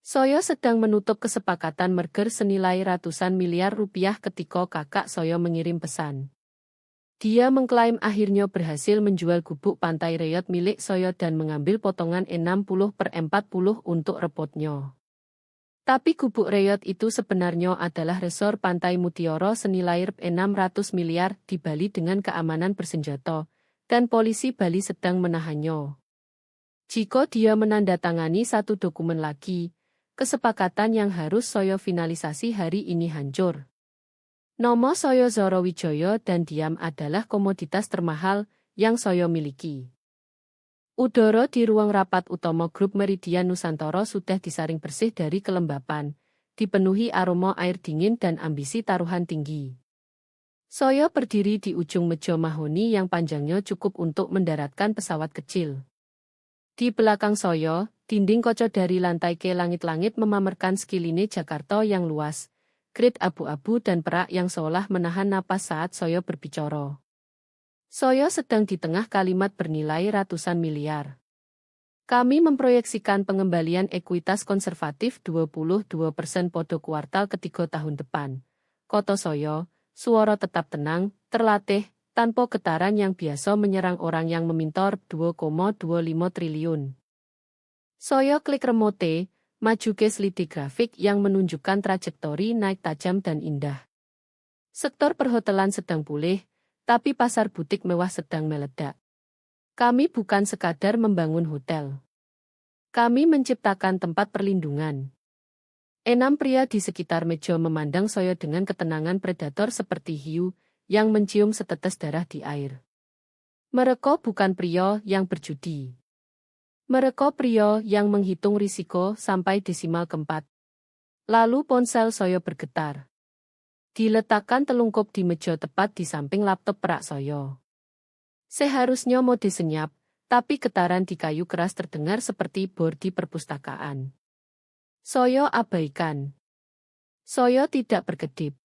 Saya sedang menutup kesepakatan merger senilai ratusan miliar rupiah ketika kakak saya mengirim pesan. Dia mengklaim akhirnya berhasil menjual gubuk pantai Reyot milik saya dan mengambil potongan 60/40 untuk repotnya. Tapi gubuk Reyot itu sebenarnya adalah resor Pantai Mutiara senilai 600 miliar di Bali dengan keamanan bersenjata, dan polisi Bali sedang menahannya. Jika dia menandatangani satu dokumen lagi, kesepakatan yang harus saya finalisasi hari ini hancur. Nama saya Zoro Wijaya dan diam adalah komoditas termahal yang saya miliki. Udara di ruang rapat utama grup Meridian Nusantara sudah disaring bersih dari kelembapan, dipenuhi aroma air dingin dan ambisi taruhan tinggi. Saya berdiri di ujung meja mahoni yang panjangnya cukup untuk mendaratkan pesawat kecil. Di belakang saya, dinding kaca dari lantai ke langit-langit memamerkan sekiline Jakarta yang luas, grid abu-abu dan perak yang seolah menahan napas saat saya berbicara. Saya sedang di tengah kalimat bernilai ratusan miliar. Kami memproyeksikan pengembalian ekuitas konservatif 22% pada kuartal ketiga tahun depan. Kata saya, suara tetap tenang, terlatih, tanpa getaran yang biasa menyerang orang yang meminta 2,25 triliun. Saya klik remote, maju ke slide grafik yang menunjukkan trajektori naik tajam dan indah. Sektor perhotelan sedang pulih, tapi pasar butik mewah sedang meledak. Kami bukan sekadar membangun hotel. Kami menciptakan tempat perlindungan. 6 pria di sekitar meja memandang saya dengan ketenangan predator seperti hiu yang mencium setetes darah di air. Mereka bukan pria yang berjudi. Mereka pria yang menghitung risiko sampai desimal keempat. Lalu ponsel saya bergetar. Diletakkan telungkup di meja tepat di samping laptop perak saya. Seharusnya mode senyap, tapi getaran di kayu keras terdengar seperti bor di perpustakaan. Saya abaikan. Saya tidak berkedip.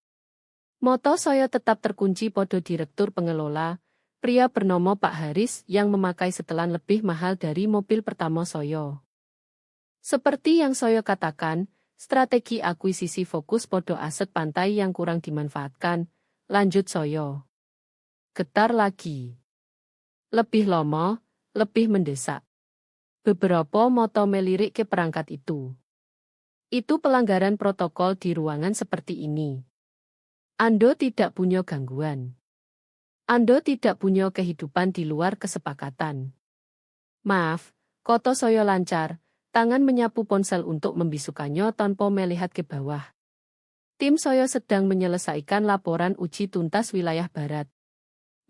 Moto saya tetap terkunci pada direktur pengelola, pria bernama Pak Haris yang memakai setelan lebih mahal dari mobil pertama saya. Seperti yang saya katakan, strategi akuisisi fokus pada aset pantai yang kurang dimanfaatkan, lanjut saya. Getar lagi. Lebih lama, lebih mendesak. Beberapa moto melirik ke perangkat itu. Itu pelanggaran protokol di ruangan seperti ini. Anda tidak punya gangguan. Anda tidak punya kehidupan di luar kesepakatan. Maaf, kata saya lancar, tangan menyapu ponsel untuk membisukannya tanpa melihat ke bawah. Tim saya sedang menyelesaikan laporan uji tuntas wilayah barat.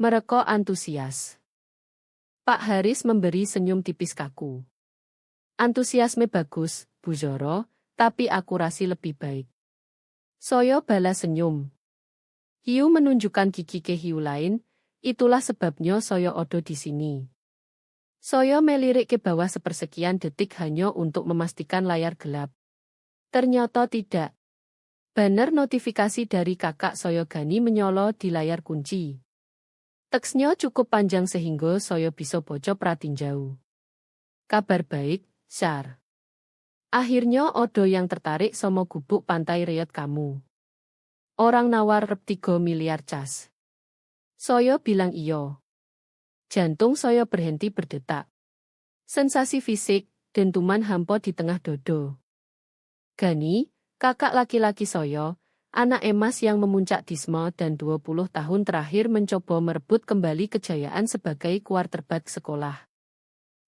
Mereka antusias. Pak Haris memberi senyum tipis kaku. Antusiasme bagus, Bu Zoro, tapi akurasi lebih baik. Saya balas senyum. Hiu menunjukkan gigi ke hiu lain, itulah sebabnya saya ada di sini. Saya melirik ke bawah sepersekian detik hanya untuk memastikan layar gelap. Ternyata tidak. Banner notifikasi dari kakak saya Gani menyolo di layar kunci. Teksnya cukup panjang sehingga saya bisa baca pratinjau. Kabar baik, Syar. Akhirnya ada yang tertarik sama gubuk pantai Reyot kamu. Orang nawar 3 miliar cas. Saya bilang iyo. Jantung saya berhenti berdetak. Sensasi fisik, dentuman hampa di tengah dodo. Gani, kakak laki-laki saya, anak emas yang memuncak Disma dan 20 tahun terakhir mencoba merebut kembali kejayaan sebagai quarterback sekolah.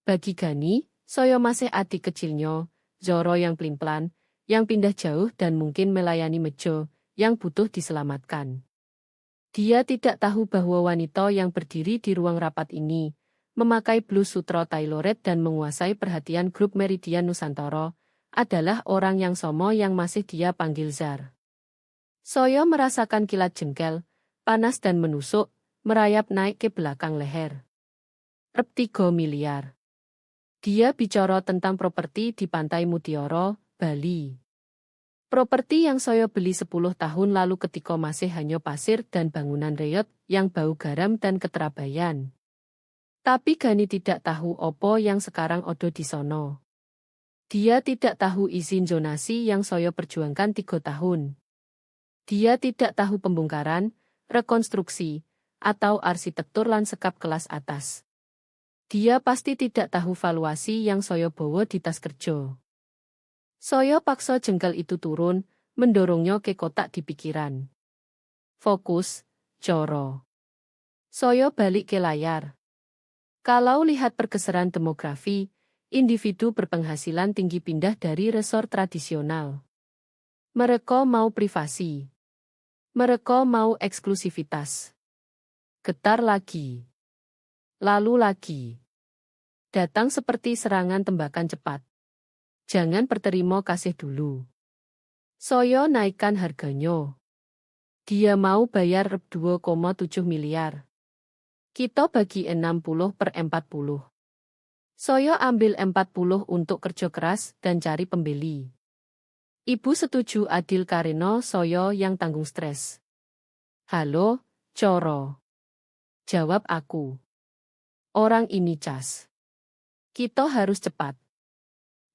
Bagi Gani, saya masih adik kecilnya, Zoro yang pelin-pelan, yang pindah jauh dan mungkin melayani meja, yang butuh diselamatkan. Dia tidak tahu bahwa wanita yang berdiri di ruang rapat ini, memakai blus sutra tailored dan menguasai perhatian grup Meridian Nusantara, adalah orang yang sama yang masih dia panggil Zar. Saya merasakan kilat jengkel, panas dan menusuk, merayap naik ke belakang leher. 3 miliar. Dia bicara tentang properti di Pantai Mutiara, Bali. Properti yang saya beli 10 tahun lalu ketika masih hanya pasir dan bangunan reyot yang bau garam dan keterabaian. Tapi Gani tidak tahu apa yang sekarang ada di sono. Dia tidak tahu izin zonasi yang saya perjuangkan 3 tahun. Dia tidak tahu pembongkaran, rekonstruksi, atau arsitektur lanskap kelas atas. Dia pasti tidak tahu valuasi yang saya bawa di tas kerja. Saya paksa jengkel itu turun, mendorongnya ke kotak di pikiran. Fokus, coro. Saya balik ke layar. Kalau lihat pergeseran demografi, individu berpenghasilan tinggi pindah dari resort tradisional. Mereka mau privasi. Mereka mau eksklusivitas. Getar lagi. Lalu lagi. Datang seperti serangan tembakan cepat. Jangan berterima kasih dulu. Saya naikkan harganya. Dia mau bayar 2,7 miliar. Kita bagi 60/40. Saya ambil 40 untuk kerja keras dan cari pembeli. Ibu setuju adil karena saya yang tanggung stres. Halo, coro. Jawab aku. Orang ini cas. Kita harus cepat.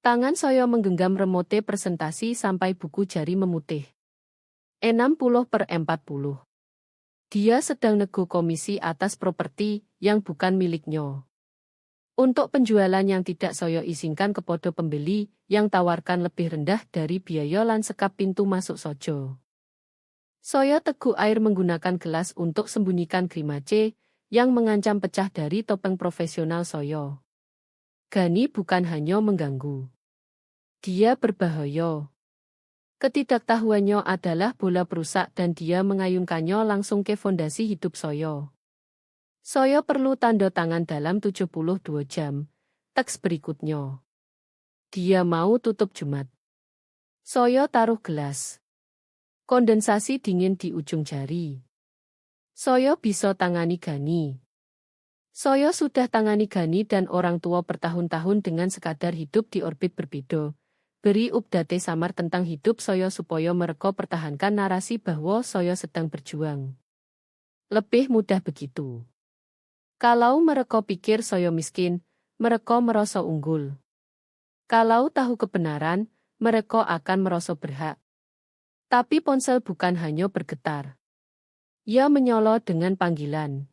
Tangan saya menggenggam remote presentasi sampai buku jari memutih. 60/40. Dia sedang nego komisi atas properti yang bukan miliknya. Untuk penjualan yang tidak saya izinkan kepada pembeli yang tawarkan lebih rendah dari biaya lan sekap pintu masuk sojo. Saya teguk air menggunakan gelas untuk sembunyikan grimace yang mengancam pecah dari topeng profesional saya. Gani bukan hanya mengganggu. Dia berbahaya. Ketidaktahuannya adalah bola perusak dan dia mengayunkannya langsung ke fondasi hidup saya. Saya perlu tanda tangan dalam 72 jam. Teks berikutnya. Dia mau tutup Jumat. Saya taruh gelas. Kondensasi dingin di ujung jari. Saya bisa tangani Gani. Saya sudah tangani Gani dan orang tua bertahun-tahun dengan sekadar hidup di orbit berbeda. Beri update samar tentang hidup saya supaya mereka pertahankan narasi bahwa saya sedang berjuang. Lebih mudah begitu. Kalau mereka pikir saya miskin, mereka merasa unggul. Kalau tahu kebenaran, mereka akan merasa berhak. Tapi ponsel bukan hanya bergetar. Ia menyolo dengan panggilan.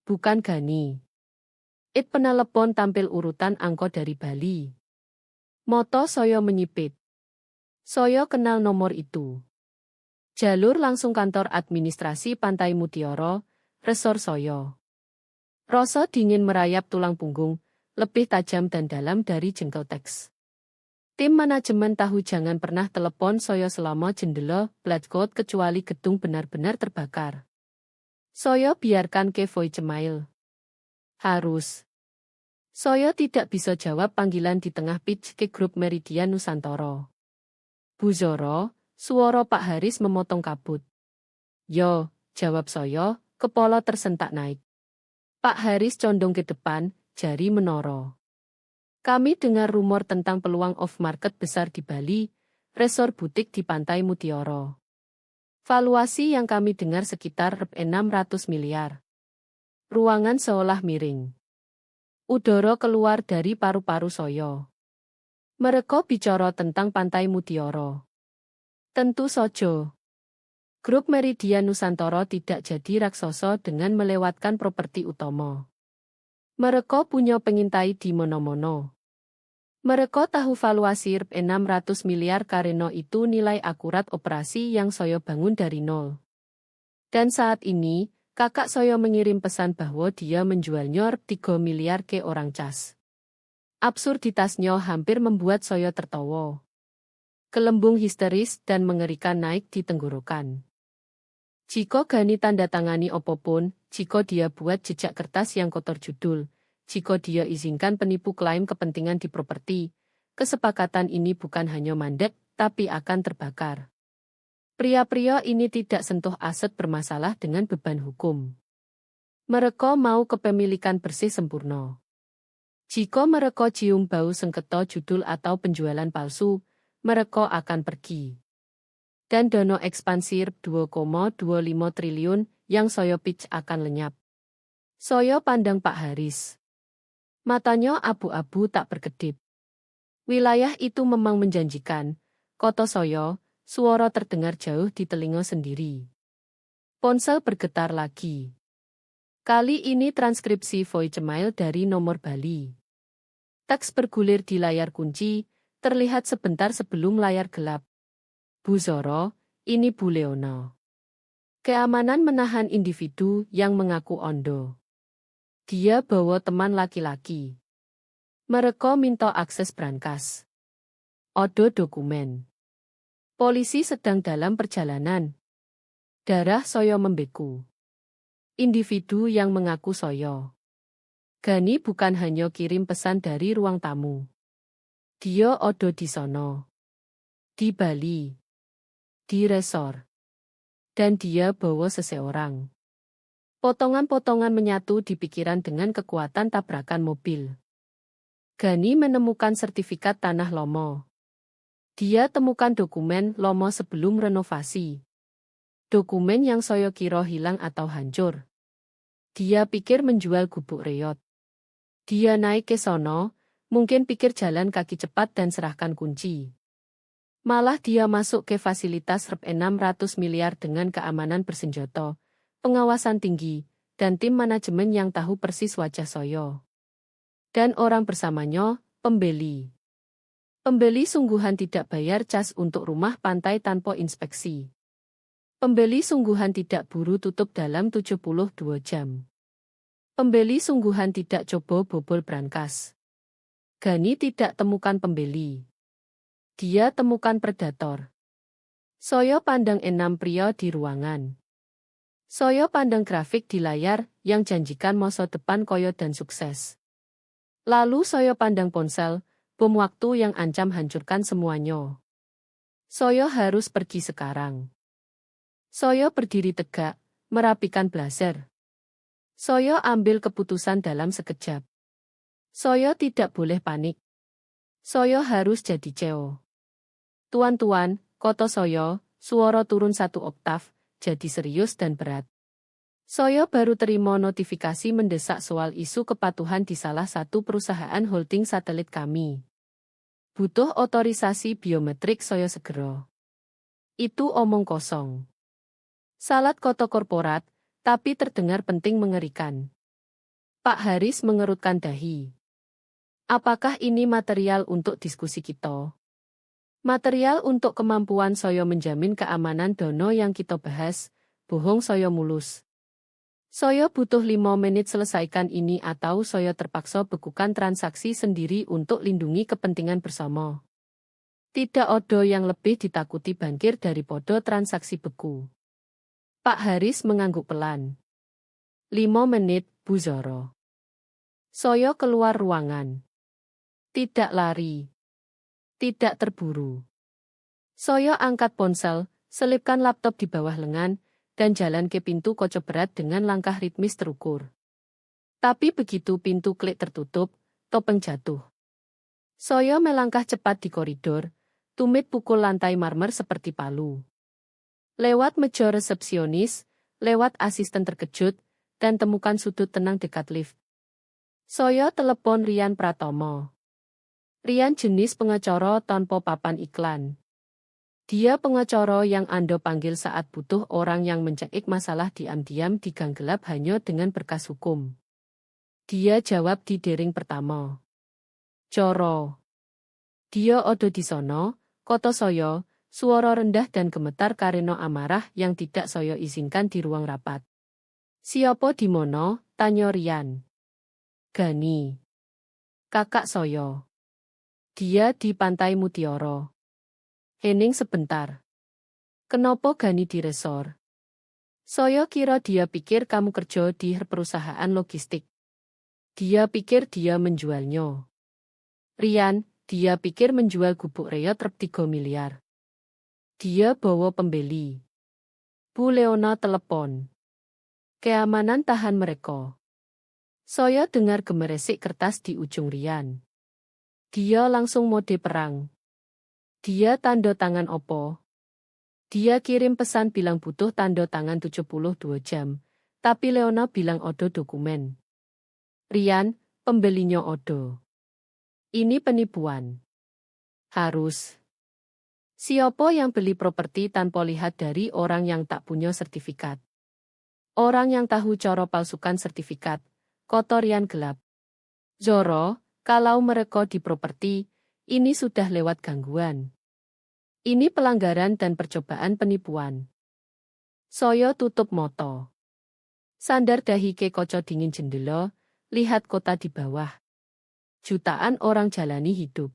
Bukan Gani. Penelepon tampil urutan angka dari Bali. Moto saya menyipit. Saya kenal nomor itu. Jalur langsung kantor administrasi Pantai Mutiara, resor saya. Rasa dingin merayap tulang punggung, lebih tajam dan dalam dari jengkel teks. Tim manajemen tahu jangan pernah telepon saya selama jendela Blackcode kecuali gedung benar-benar terbakar. Saya biarkan ke voicemail. Harus. Saya tidak bisa jawab panggilan di tengah pitch ke grup Meridian Nusantara. Bu Zoro, suara Pak Haris memotong kabut. Yo, jawab saya, kepala tersentak naik. Pak Haris condong ke depan, jari menoro. Kami dengar rumor tentang peluang off-market besar di Bali, resor butik di Pantai Mutiara. Valuasi yang kami dengar sekitar 600 miliar. Ruangan seolah miring. Udara keluar dari paru-paru saya. Mereka bicara tentang Pantai Mutiara. Tentu saja. Grup Meridian Nusantara tidak jadi raksasa dengan melewatkan properti utama. Mereka punya pengintai di mana-mana. Mereka tahu valuasi 600 miliar karena itu nilai akurat operasi yang saya bangun dari nol. Dan saat ini, kakak saya mengirim pesan bahwa dia menjualnya 3 miliar ke orang cas. Absurditasnya hampir membuat saya tertawa. Gelembung histeris dan mengerikan naik di tenggorokan. Jika Gani tanda tangani apapun, jika dia buat jejak kertas yang kotor judul, jika dia izinkan penipu klaim kepentingan di properti, kesepakatan ini bukan hanya mandek, tapi akan terbakar. Pria-pria ini tidak sentuh aset bermasalah dengan beban hukum. Mereka mau kepemilikan bersih sempurna. Jika mereka cium bau sengketa judul atau penjualan palsu, mereka akan pergi. Dan dana ekspansi 2,25 triliun yang saya pitch akan lenyap. Saya pandang Pak Haris. Matanya abu-abu tak berkedip. Wilayah itu memang menjanjikan, kata Soyo, suara terdengar jauh di telinga sendiri. Ponsel bergetar lagi. Kali ini transkripsi voicemail dari nomor Bali. Teks bergulir di layar kunci, terlihat sebentar sebelum layar gelap. Bu Zoro, ini Bu Leona. Keamanan menahan individu yang mengaku Ondo. Dia bawa teman laki-laki. Mereka minta akses brankas. Odo dokumen. Polisi sedang dalam perjalanan. Darah Soyo membeku. Individu yang mengaku Soyo. Gani bukan hanya kirim pesan dari ruang tamu. Dia odo di sono. Di Bali. Di resor. Dan dia bawa seseorang. Potongan-potongan menyatu di pikiran dengan kekuatan tabrakan mobil. Gani menemukan sertifikat tanah Lomo. Dia temukan dokumen Lomo sebelum renovasi. Dokumen yang Soyo kira hilang atau hancur. Dia pikir menjual gubuk reot. Dia naik ke sono, mungkin pikir jalan kaki cepat dan serahkan kunci. Malah dia masuk ke fasilitas Rp 600 miliar dengan keamanan bersenjata, pengawasan tinggi, dan tim manajemen yang tahu persis wajah Soyo. Dan orang bersamanya, pembeli. Pembeli sungguhan tidak bayar cas untuk rumah pantai tanpa inspeksi. Pembeli sungguhan tidak buru tutup dalam 72 jam. Pembeli sungguhan tidak coba bobol brankas. Gani tidak temukan pembeli. Dia temukan predator. Soyo pandang 6 pria di ruangan. Soyo pandang grafik di layar yang janjikan masa depan koyo dan sukses. Lalu Soyo pandang ponsel, bom waktu yang ancam hancurkan semuanya. Soyo harus pergi sekarang. Soyo berdiri tegak, merapikan blazer. Soyo ambil keputusan dalam sekejap. Soyo tidak boleh panik. Soyo harus jadi CEO. Tuan-tuan, kata Soyo, suara turun 1 oktav, jadi serius dan berat. Soyo baru terima notifikasi mendesak soal isu kepatuhan di salah satu perusahaan holding satelit kami. Butuh otorisasi biometrik Soyo segera. Itu omong kosong. Salat kota korporat, tapi terdengar penting mengerikan. Pak Haris mengerutkan dahi. Apakah ini material untuk diskusi kita? Material untuk kemampuan Soyo menjamin keamanan dono yang kita bahas, bohong Soyo mulus. Soyo butuh 5 menit selesaikan ini atau Soyo terpaksa bekukan transaksi sendiri untuk lindungi kepentingan bersama. Tidak ada yang lebih ditakuti bankir daripada transaksi beku. Pak Haris mengangguk pelan. 5 menit, Bu Zoro. Soyo keluar ruangan. Tidak lari. Tidak terburu. Soyo angkat ponsel, selipkan laptop di bawah lengan, dan jalan ke pintu kaca berat dengan langkah ritmis terukur. Tapi begitu pintu klik tertutup, topeng jatuh. Soyo melangkah cepat di koridor, tumit pukul lantai marmer seperti palu. Lewat meja resepsionis, lewat asisten terkejut, dan temukan sudut tenang dekat lift. Soyo telepon Rian Pratomo. Rian jenis pengacara tanpa papan iklan. Dia pengacara yang Anda panggil saat butuh orang yang mencekik masalah diam-diam di gang gelap hanya dengan berkas hukum. Dia jawab di dering pertama. Coro. Dia odo di sono, kata Soyo, suara rendah dan gemetar karena amarah yang tidak Soyo izinkan di ruang rapat. Siapa di mono? Tanya Rian. Gani. Kakak Soyo. Dia di Pantai Mutiara. Hening sebentar. Kenapa Gani di resor? Soyo kira dia pikir kamu kerja di perusahaan logistik. Dia pikir dia menjualnya. Rian, dia pikir menjual gubuk reot Rp 3 miliar. Dia bawa pembeli. Bu Leona telepon. Keamanan tahan mereka. Soyo dengar gemeresik kertas di ujung Rian. Dia langsung mode perang. Dia tanda tangan opo. Dia kirim pesan bilang butuh tanda tangan 72 jam, tapi Leona bilang odo dokumen. Rian, pembelinya odo. Ini penipuan. Harus. Siapa yang beli properti tanpa lihat dari orang yang tak punya sertifikat? Orang yang tahu cara palsukan sertifikat, kotorian gelap. Zoro, kalau mereka di properti, ini sudah lewat gangguan. Ini pelanggaran dan percobaan penipuan. Soyo tutup moto. Sandar dahi ke koco dingin jendela, lihat kota di bawah. Jutaan orang jalani hidup.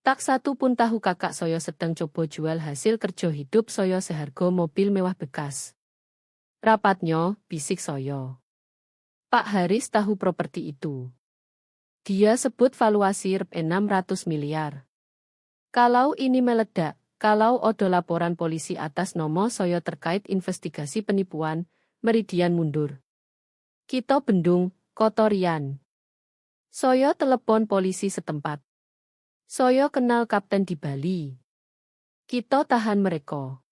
Tak satu pun tahu kakak Soyo sedang coba jual hasil kerja hidup Soyo seharga mobil mewah bekas. Rapatnya, bisik Soyo. Pak Haris tahu properti itu. Dia sebut valuasi Rp 600 miliar. Kalau ini meledak, kalau ada laporan polisi atas nama Soyo terkait investigasi penipuan, Meridian mundur. Kita bendung, kotorian. Soyo telepon polisi setempat. Soyo kenal kapten di Bali. Kita tahan mereka.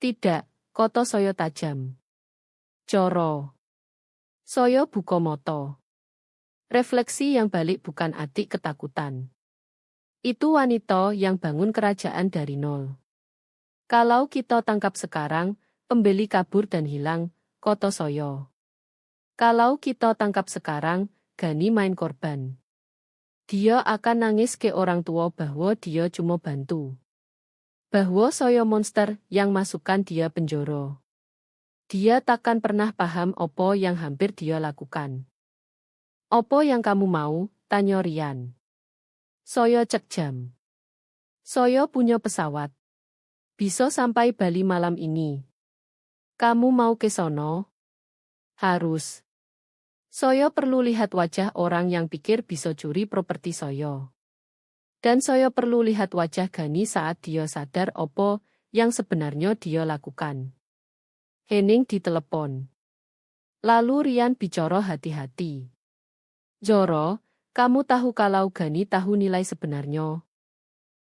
Tidak, koto Soyo tajam. Coro. Soyo buka moto. Refleksi yang balik bukan adik ketakutan. Itu wanita yang bangun kerajaan dari nol. Kalau kita tangkap sekarang, pembeli kabur dan hilang, koto Soyo. Kalau kita tangkap sekarang, Gani main korban. Dia akan nangis ke orang tua bahwa dia cuma bantu. Bahwa Soyo monster yang masukkan dia penjara. Dia takkan pernah paham apa yang hampir dia lakukan. Apa yang kamu mau, tanya Rian. Soyo cek jam. Soyo punya pesawat. Bisa sampai Bali malam ini. Kamu mau ke sono? Harus. Soyo perlu lihat wajah orang yang pikir bisa curi properti Soyo. Dan Soyo perlu lihat wajah Gani saat dia sadar apa yang sebenarnya dia lakukan. Henning ditelepon. Lalu Rian bicara hati-hati. Zoro, kamu tahu kalau Gani tahu nilai sebenarnya.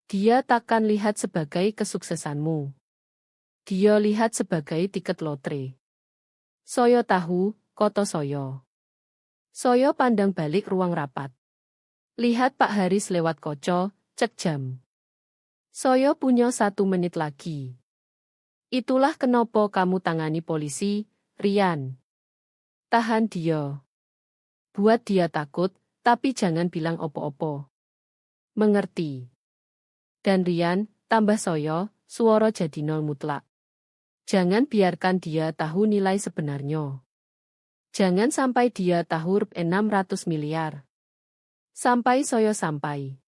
Dia takkan lihat sebagai kesuksesanmu. Dia lihat sebagai tiket lotre. Soyo tahu, koto Soyo. Soyo pandang balik ruang rapat. Lihat Pak Haris lewat koco, cek jam. Soyo punya 1 menit lagi. Itulah kenapa kamu tangani polisi, Rian. Tahan dia. Buat dia takut, tapi jangan bilang opo-opo. Mengerti. Dan Rian, tambah Soyo, suara jadi nol mutlak. Jangan biarkan dia tahu nilai sebenarnya. Jangan sampai dia tahu Rp 600 miliar. Sampai Soyo sampai.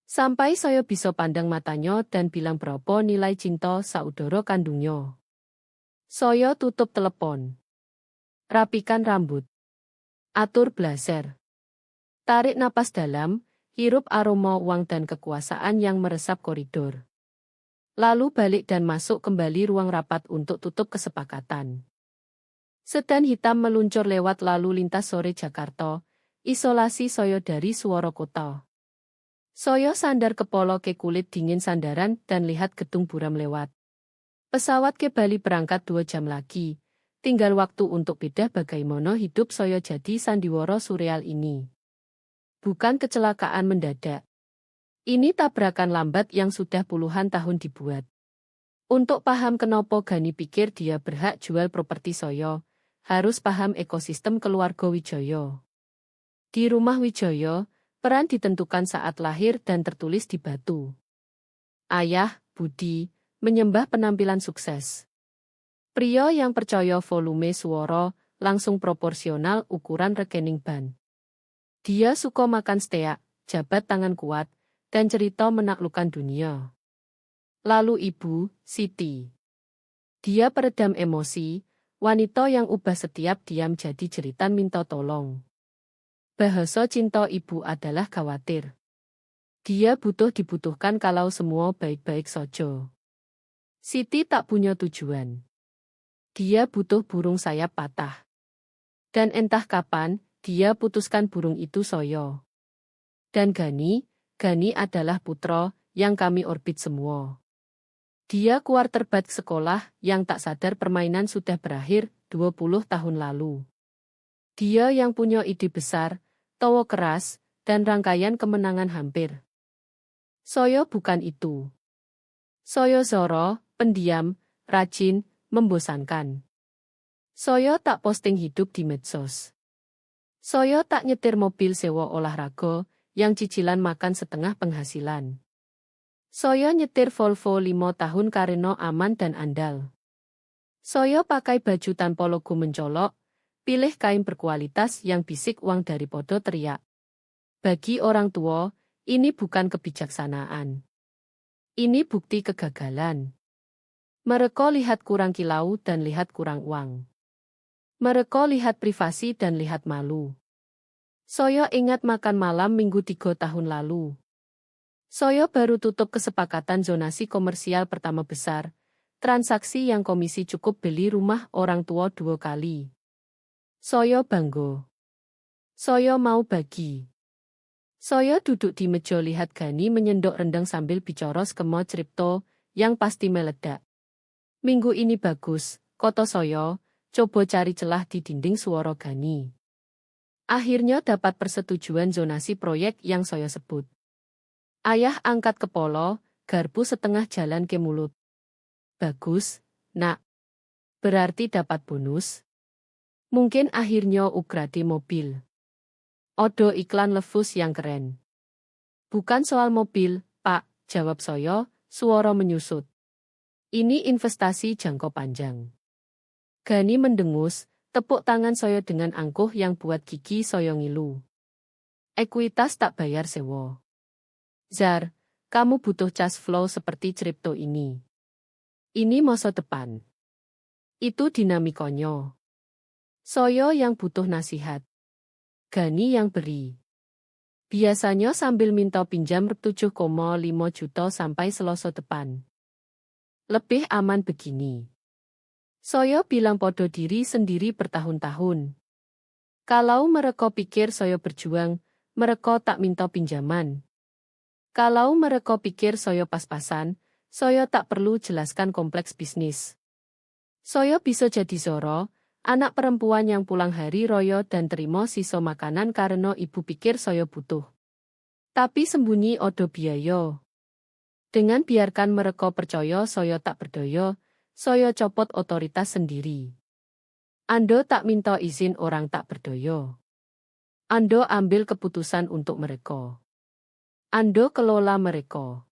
Sampai Soyo bisa pandang matanya dan bilang berapa nilai cinta saudara kandungnya. Soyo tutup telepon. Rapikan rambut. Atur blazer. Tarik napas dalam, hirup aroma uang dan kekuasaan yang meresap koridor. Lalu balik dan masuk kembali ruang rapat untuk tutup kesepakatan. Sedan hitam meluncur lewat lalu lintas sore Jakarta, isolasi Soyo dari suara kota. Soyo sandar kepala ke kulit dingin sandaran dan lihat gedung buram lewat. Pesawat ke Bali berangkat 2 jam lagi. Tinggal waktu untuk beda bagaimana hidup Soyo jadi sandiwara surreal ini. Bukan kecelakaan mendadak. Ini tabrakan lambat yang sudah puluhan tahun dibuat. Untuk paham kenapa Gani pikir dia berhak jual properti Soyo, harus paham ekosistem keluarga Wijaya. Di rumah Wijaya, peran ditentukan saat lahir dan tertulis di batu. Ayah, Budi, menyembah penampilan sukses. Pria yang percaya volume suara langsung proporsional ukuran rekening ban. Dia suka makan steak, jabat tangan kuat, dan cerita menaklukkan dunia. Lalu ibu, Siti. Dia peredam emosi, wanita yang ubah setiap diam jadi jeritan minta tolong. Bahasa cinta ibu adalah khawatir. Dia butuh dibutuhkan kalau semua baik-baik saja. Siti tak punya tujuan. Dia butuh burung sayap patah. Dan entah kapan, dia putuskan burung itu Soyo. Dan Gani adalah putra yang kami orbit semua. Dia quarterback sekolah yang tak sadar permainan sudah berakhir 20 tahun lalu. Dia yang punya ide besar, tawa keras, dan rangkaian kemenangan hampir. Saya bukan itu. Saya Zoro, pendiam, rajin, membosankan. Saya tak posting hidup di medsos. Saya tak nyetir mobil sewa olahraga, yang cicilan makan setengah penghasilan. Saya nyetir Volvo 5 tahun karena aman dan andal. Saya pakai baju tanpa logo mencolok, pilih kain berkualitas yang bisik uang daripada teriak. Bagi orang tua, ini bukan kebijaksanaan. Ini bukti kegagalan. Mereka lihat kurang kilau dan lihat kurang uang. Mereka lihat privasi dan lihat malu. Saya ingat makan malam minggu 3 tahun lalu. Saya baru tutup kesepakatan zonasi komersial pertama besar, transaksi yang komisi cukup beli rumah orang tua 2 kali. Saya bangga. Saya mau bagi. Saya duduk di meja lihat Gani menyendok rendang sambil bicara skema cripto yang pasti meledak. Minggu ini bagus, kata saya, coba cari celah di dinding suara Gani. Akhirnya dapat persetujuan zonasi proyek yang saya sebut. Ayah angkat kepala, garpu setengah jalan ke mulut. Bagus, nak. Berarti dapat bonus. Mungkin akhirnya ugrati mobil. Odo iklan levus yang keren. Bukan soal mobil, Pak, jawab saya, suara menyusut. Ini investasi jangka panjang. Gani mendengus, tepuk tangan saya dengan angkuh yang buat gigi saya ngilu. Ekuitas tak bayar sewa. Zar, kamu butuh cash flow seperti kripto ini. Ini masa depan. Itu dinamikonya. Saya yang butuh nasihat. Gani yang beri. Biasanya sambil minta pinjam 7,5 juta sampai Selasa depan. Lebih aman begini. Saya bilang podo diri sendiri bertahun-tahun. Kalau mereka pikir saya berjuang, mereka tak minta pinjaman. Kalau mereka pikir saya pas-pasan, saya tak perlu jelaskan kompleks bisnis. Saya bisa jadi Zoro, anak perempuan yang pulang hari raya dan terima sisa makanan karena ibu pikir saya butuh. Tapi sembunyi odo biaya. Dengan biarkan mereka percaya saya tak berdaya, saya copot otoritas sendiri. Ando tak minta izin orang tak berdaya. Ando ambil keputusan untuk mereka. Ando kelola mereka.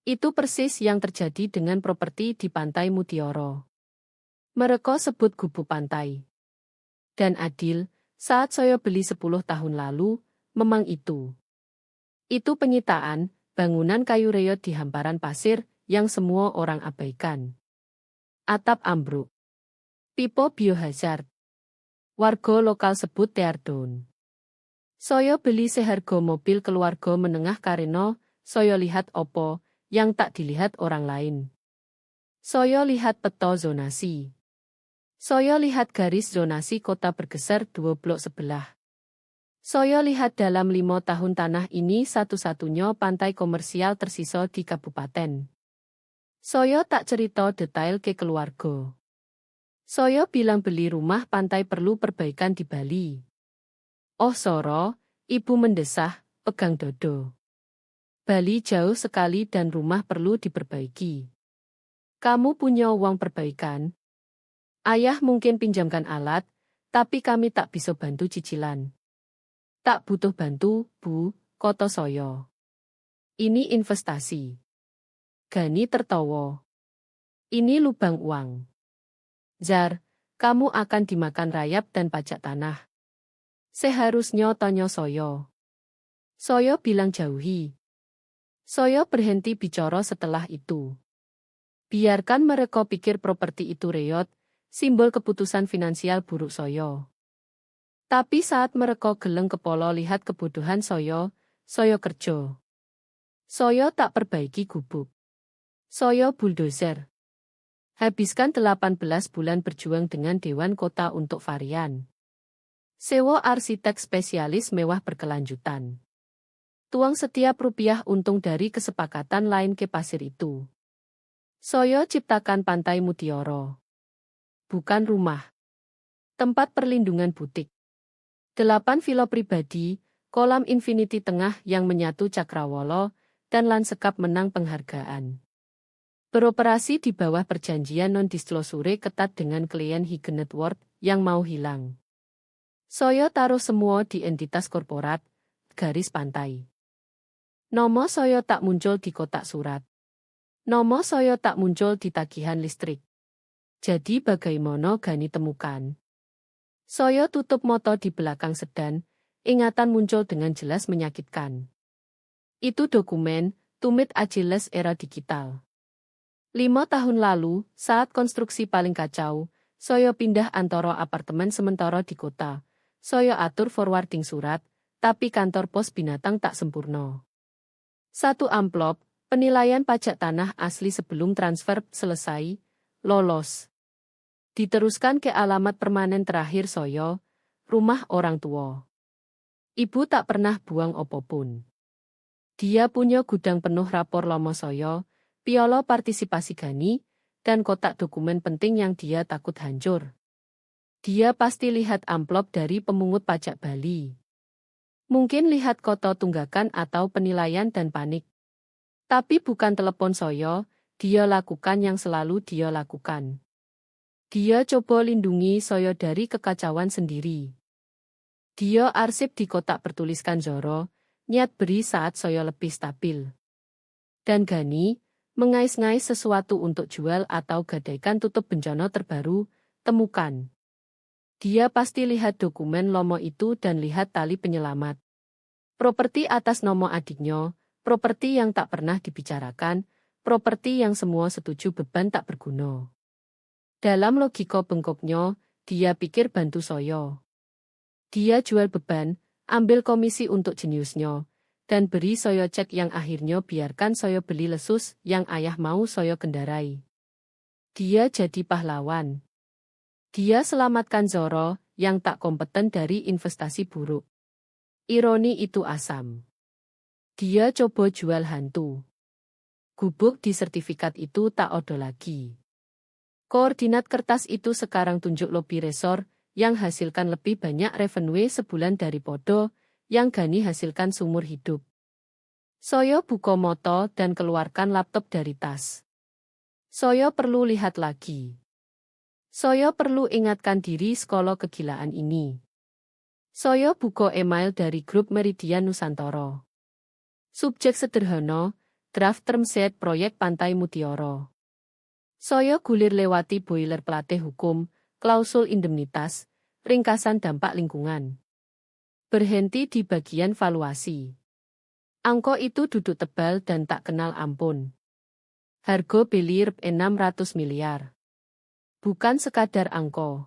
Itu persis yang terjadi dengan properti di Pantai Mutiara. Mereka sebut gubuk pantai. Dan adil, saat saya beli 10 tahun lalu, memang itu. Itu penyitaan, bangunan kayu reot di hamparan pasir, yang semua orang abaikan. Atap ambruk. Pipa biohazard. Warga lokal sebut teardown. Saya beli seharga mobil keluarga menengah karena saya lihat opo yang tak dilihat orang lain. Saya lihat peta zonasi. Saya lihat garis zonasi kota bergeser 2 blok sebelah. Saya lihat dalam 5 tahun tanah ini satu-satunya pantai komersial tersisa di kabupaten. Saya tak cerita detail ke keluarga. Saya bilang beli rumah pantai perlu perbaikan di Bali. Oh Soro, ibu mendesah, pegang dodo. Bali jauh sekali dan rumah perlu diperbaiki. Kamu punya uang perbaikan? Ayah mungkin pinjamkan alat, tapi kami tak bisa bantu cicilan. Tak butuh bantu, Bu, kata saya. Ini investasi. Gani tertawa. Ini lubang uang. Zar, kamu akan dimakan rayap dan pajak tanah. Seharusnya tanya saya. Saya bilang jauhi. Saya berhenti bicara setelah itu. Biarkan mereka pikir properti itu reot, simbol keputusan finansial buruk saya. Tapi saat mereka geleng kepala lihat kebodohan saya kerja. Saya tak perbaiki gubuk. Saya bulldozer. Habiskan 18 bulan berjuang dengan Dewan Kota untuk varian. Sewa arsitek spesialis mewah berkelanjutan. Tuang setiap rupiah untung dari kesepakatan lain ke pasir itu. Saya ciptakan Pantai Mutiara. Bukan rumah. Tempat perlindungan butik. 8 villa pribadi, kolam infinity tengah yang menyatu cakrawala, dan Lansekap menang penghargaan. Beroperasi di bawah perjanjian non-disclosure ketat dengan klien High Net Worth yang mau hilang. Saya taruh semua di entitas korporat, garis pantai. Nomo saya tak muncul di kotak surat. Nomo saya tak muncul di tagihan listrik. Jadi bagaimana Gani temukan? Saya tutup moto di belakang sedan, ingatan muncul dengan jelas menyakitkan. Itu dokumen, tumit ajiles era digital. 5 tahun lalu, saat konstruksi paling kacau, saya pindah antara apartemen sementara di kota. Saya atur forwarding surat, tapi kantor pos binatang tak sempurna. 1 amplop, penilaian pajak tanah asli sebelum transfer selesai, lolos. Diteruskan ke alamat permanen terakhir saya, rumah orang tua. Ibu tak pernah buang apapun. Dia punya gudang penuh rapor lama saya, piala partisipasi Gani, dan kotak dokumen penting yang dia takut hancur. Dia pasti lihat amplop dari pemungut pajak Bali. Mungkin lihat koto tunggakan atau penilaian dan panik. Tapi bukan telepon saya, dia lakukan yang selalu dia lakukan. Dia coba lindungi saya dari kekacauan sendiri. Dia arsip di kotak bertuliskan Zoro, niat beri saat saya lebih stabil. Dan Gani, mengais-ngais sesuatu untuk jual atau gadaikan tutup bencana terbaru, temukan. Dia pasti lihat dokumen lomo itu dan lihat tali penyelamat. Properti atas nama adiknya, properti yang tak pernah dibicarakan, properti yang semua setuju beban tak berguna. Dalam logika bengkoknya, dia pikir bantu saya. Dia jual beban, ambil komisi untuk jeniusnya, dan beri saya cek yang akhirnya biarkan saya beli lesus yang ayah mau saya kendarai. Dia jadi pahlawan. Dia selamatkan Zoro yang tak kompeten dari investasi buruk. Ironi itu asam. Dia coba jual hantu. Gubuk di sertifikat itu tak ada lagi. Koordinat kertas itu sekarang tunjuk lobby resor yang hasilkan lebih banyak revenue sebulan dari Podo yang Gani hasilkan seumur hidup. Saya buka moto dan keluarkan laptop dari tas. Saya perlu lihat lagi. Saya perlu ingatkan diri sekolah kegilaan ini. Saya buka email dari grup Meridian Nusantara. Subjek sederhana, draft term sheet proyek Pantai Mutiara. Saya gulir lewati boiler pelatih hukum, klausul indemnitas, ringkasan dampak lingkungan. Berhenti di bagian valuasi. Angka itu duduk tebal dan tak kenal ampun. Harga beli 600 miliar. Bukan sekadar angka.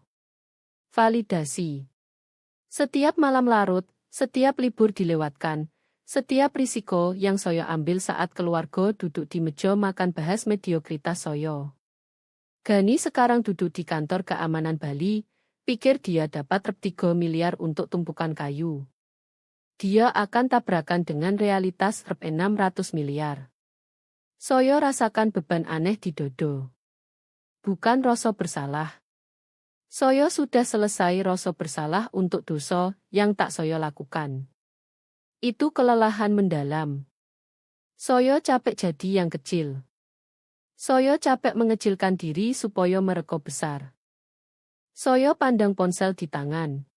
Validasi. Setiap malam larut, setiap libur dilewatkan, setiap risiko yang saya ambil saat keluarga duduk di meja makan bahas mediokritas saya. Gani sekarang duduk di kantor keamanan Bali, pikir dia dapat rep 3 miliar untuk tumpukan kayu. Dia akan tabrakan dengan realitas rep 600 miliar. Saya rasakan beban aneh di dodo. Bukan rasa bersalah. Saya sudah selesai rasa bersalah untuk dosa yang tak saya lakukan. Itu kelelahan mendalam. Saya capek jadi yang kecil. Saya capek mengecilkan diri supaya mereka besar. Saya pandang ponsel di tangan.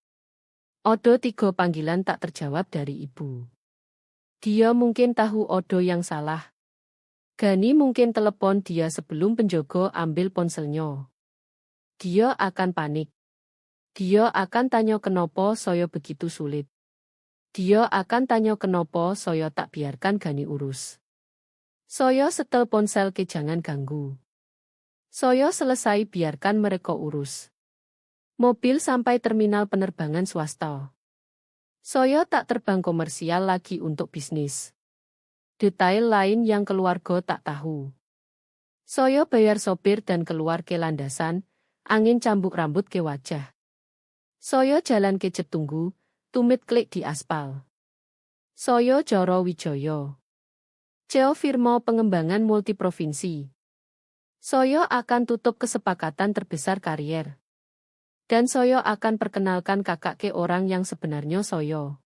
Odo 3 panggilan tak terjawab dari ibu. Dia mungkin tahu Odo yang salah. Gani mungkin telepon dia sebelum penjaga ambil ponselnya. Dia akan panik. Dia akan tanya kenapa saya begitu sulit. Dia akan tanya kenapa saya tak biarkan Gani urus. Saya setel ponsel ke jangan ganggu. Saya selesai biarkan mereka urus. Mobil sampai terminal penerbangan swasta. Saya tak terbang komersial lagi untuk bisnis. Detail lain yang keluarga tak tahu. Saya bayar sopir dan keluar ke landasan, angin cambuk rambut ke wajah. Saya jalan ke Cetunggu, tumit klik di aspal. Saya Joro Wijoyo. CEO firma pengembangan multiprovinsi. Saya akan tutup kesepakatan terbesar karier. Dan saya akan perkenalkan kakak ke orang yang sebenarnya saya.